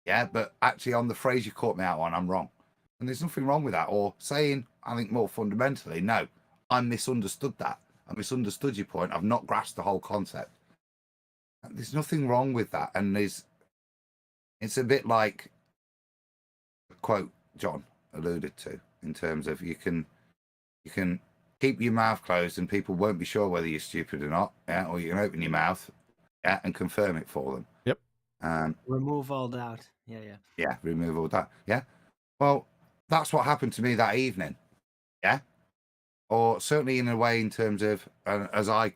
yeah? But actually on the phrase you caught me out on, I'm wrong. And there's nothing wrong with that. Or saying, I think more fundamentally, no, I misunderstood that. I misunderstood your point. I've not grasped the whole concept. There's nothing wrong with that. And it's a bit like the quote John alluded to, in terms of you can keep your mouth closed and people won't be sure whether you're stupid or not, yeah, or you can open your mouth, yeah, and confirm it for them.
Yep.
Remove all doubt. Yeah.
Remove all that. Yeah. Well, that's what happened to me that evening. Yeah. Or certainly in a way, in terms of, as I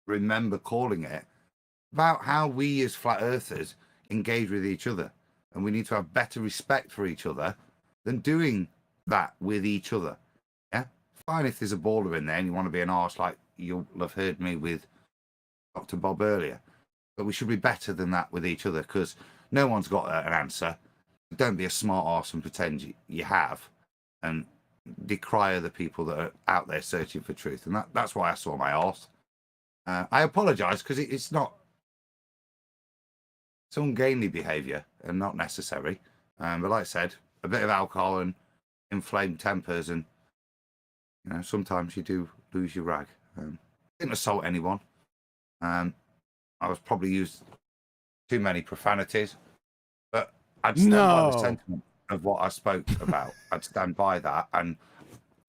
remember calling it, about how we as flat earthers engage with each other. And we need to have better respect for each other than doing that with each other. Yeah. Fine if there's a baller in there and you want to be an arse, like you'll have heard me with Dr. Bob earlier. But we should be better than that with each other, because no one's got an answer. Don't be a smart arse and pretend you have. and decry other people that are out there searching for truth. And that's why I saw my arse. I apologise because it's not. It's ungainly behaviour and not necessary. But like I said, a bit of alcohol and inflamed tempers, and sometimes you do lose your rag. I didn't assault anyone. I was probably used too many profanities, but I'd stand by the sentiment of what I spoke about. I'd stand by that. And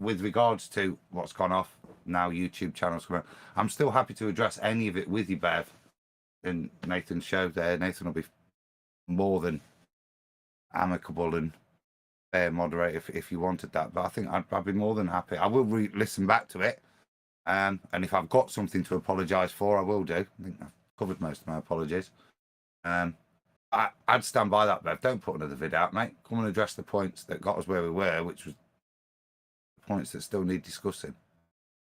with regards to what's gone off now, YouTube channels come out, I'm still happy to address any of it with you, Bev, in Nathan's show there. Nathan will be more than amicable and fair moderator if you wanted that. But I think I'd be more than happy. I will listen back to it. And if I've got something to apologise for, I will do. I think I've covered most of my apologies. I'd stand by that, Bev. Don't put another vid out, mate. Come and address the points that got us where we were, which was points that still need discussing,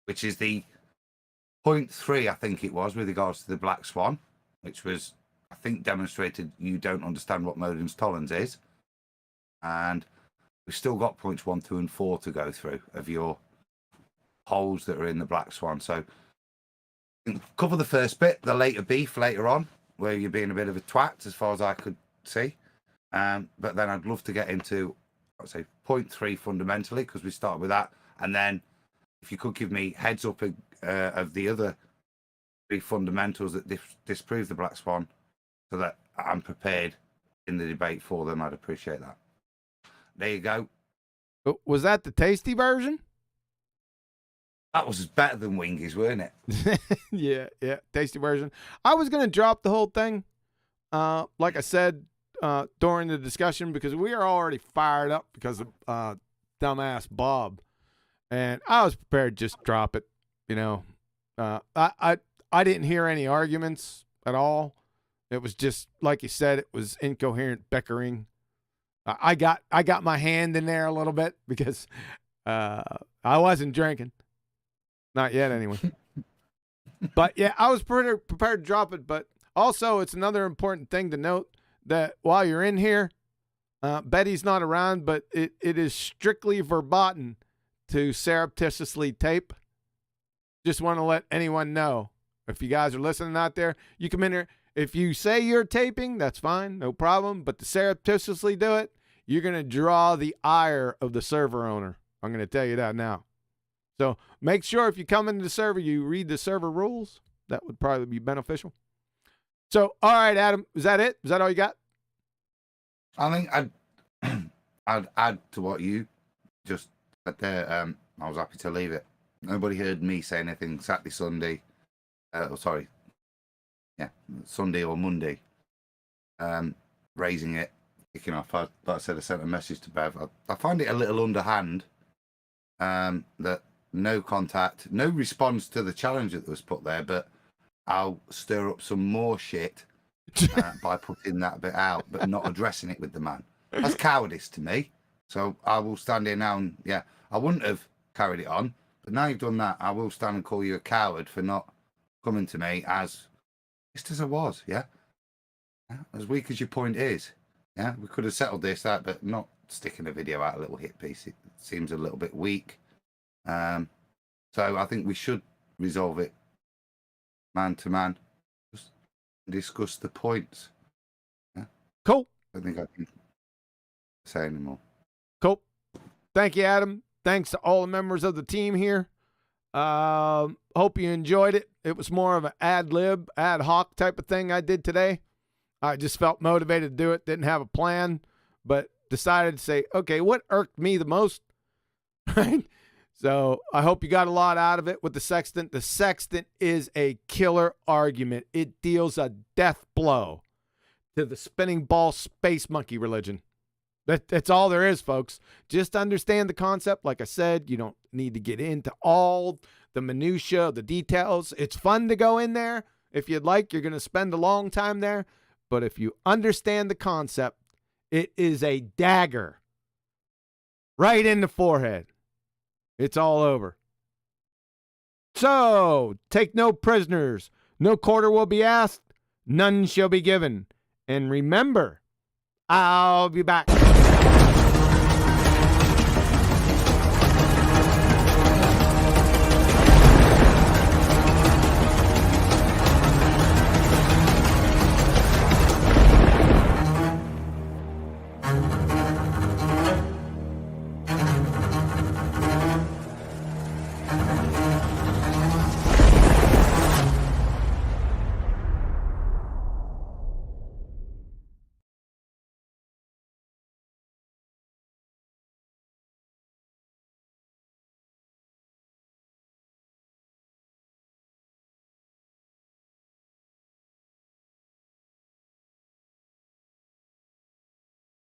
which is the point 3, I think it was, with regards to the Black Swan, which was, I think, demonstrated you don't understand what Modens Tollens is. And we've still got points 1, 2, and 4 to go through of your holes that are in the Black Swan. So cover the first bit, the later beef later on, where you're being a bit of a twat, as far as I could see. But then I'd love to get into, I'd say, point 3 fundamentally, because we started with that. And then if you could give me heads up of the other 3 fundamentals that disprove the Black Swan, so that I'm prepared in the debate for them, I'd appreciate that. There you go.
Was that the tasty version?
That was better than Wingies, weren't it?
Yeah, tasty version. I was going to drop the whole thing, like I said, during the discussion, because we are already fired up because of dumbass Bob. And I was prepared to just drop it, I didn't hear any arguments at all. It was just, like you said, it was incoherent bickering. I got my hand in there a little bit because I wasn't drinking. Not yet, anyway. But, yeah, I was prepared to drop it. But also, it's another important thing to note that while you're in here, Betty's not around, but it is strictly verboten to surreptitiously tape. Just want to let anyone know. If you guys are listening out there, you come in here. If you say you're taping, that's fine, no problem. But to surreptitiously do it, you're going to draw the ire of the server owner. I'm going to tell you that now. So make sure if you come into the server, you read the server rules. That would probably be beneficial. So, all right, Adam, is that it? Is that all you got?
I think I'd add to what you just said there. I was happy to leave it. Nobody heard me say anything Saturday, Sunday. Sunday or Monday. Raising it, kicking off. Like I said, I sent a message to Bev. I find it a little underhand that no contact, no response to the challenge that was put there, but I'll stir up some more shit by putting that bit out, but not addressing it with the man. That's cowardice to me. So I will stand here now and, I wouldn't have carried it on, but now you've done that, I will stand and call you a coward for not coming to me as just as I was, as weak as your point is. We could have settled this out, but not sticking a video out a little hit piece. It seems a little bit weak. So I think we should resolve it man to man. Just discuss the points.
Cool.
I don't think I can say anymore.
Cool. Thank you, Adam. Thanks to all the members of the team here. Hope you enjoyed it. It was more of an ad hoc type of thing I did today. I just felt motivated to do it. Didn't have a plan, but decided to say, okay, what irked me the most? Right? So I hope you got a lot out of it with the sextant. The sextant is a killer argument. It deals a death blow to the spinning ball space monkey religion. That's all there is, folks. Just understand the concept. Like I said, you don't need to get into all the minutia, the details. It's fun to go in there. If you'd like, you're going to spend a long time there. But if you understand the concept, it is a dagger right in the forehead. It's all over. So, take no prisoners. No quarter will be asked. None shall be given. And remember, I'll be back.